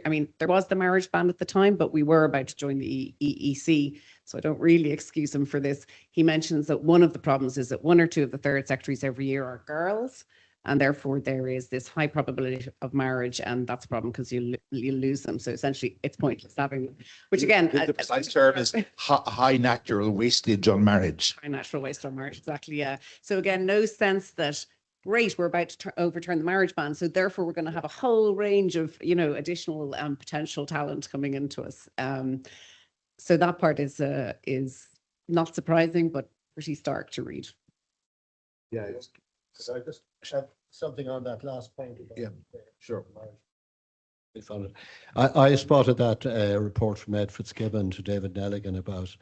mean, there was the marriage ban at the time, but we were about to join the EEC, so I don't really excuse him for this. He mentions that one of the problems is that one or two of the third secretaries every year are girls, and therefore there is this high probability of marriage, and that's a problem because you lose them. So essentially, it's pointless having them. Which again, The precise term is high natural wastage on marriage. High natural waste on marriage, exactly. Yeah. So again, no sense that great, we're about to overturn the marriage ban, so therefore we're going to have a whole range of, you know, additional potential talent coming into us. So that part is not surprising, but pretty stark to read. Yeah, could I just add something on that last point? Yeah, sure. I spotted that report from Ed Fitzgibbon to David Nelligan about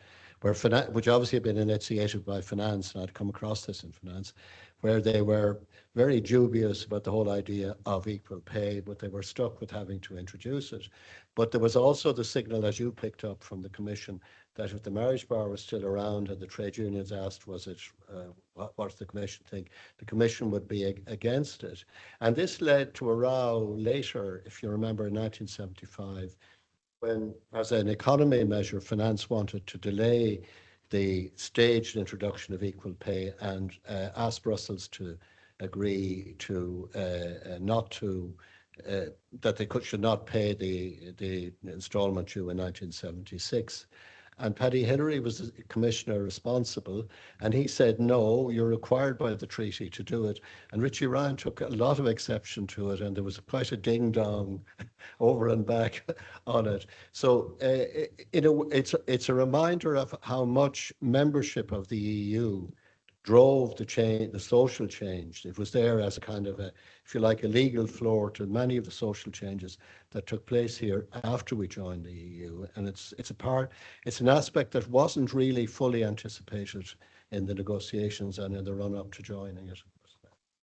where which obviously had been initiated by finance, and I'd come across this in finance, where they were very dubious about the whole idea of equal pay, but they were stuck with having to introduce it. But there was also the signal, as you picked up from the Commission, that if the marriage bar was still around and the trade unions asked, was it, what does the Commission think? The Commission would be against it. And this led to a row later, if you remember, in 1975, when, as an economy measure, finance wanted to delay the staged introduction of equal pay and asked Brussels to agree to that they should not pay the instalment due in 1976. And Paddy Hillary was the commissioner responsible, and he said, no, you're required by the treaty to do it. And Richie Ryan took a lot of exception to it, and there was quite a ding-dong over and back on it. So it's a reminder of how much membership of the EU drove the change, the social change. It was there as a kind of a, if you like, a legal floor to many of the social changes that took place here after we joined the EU. And it's an aspect that wasn't really fully anticipated in the negotiations and in the run-up to joining it.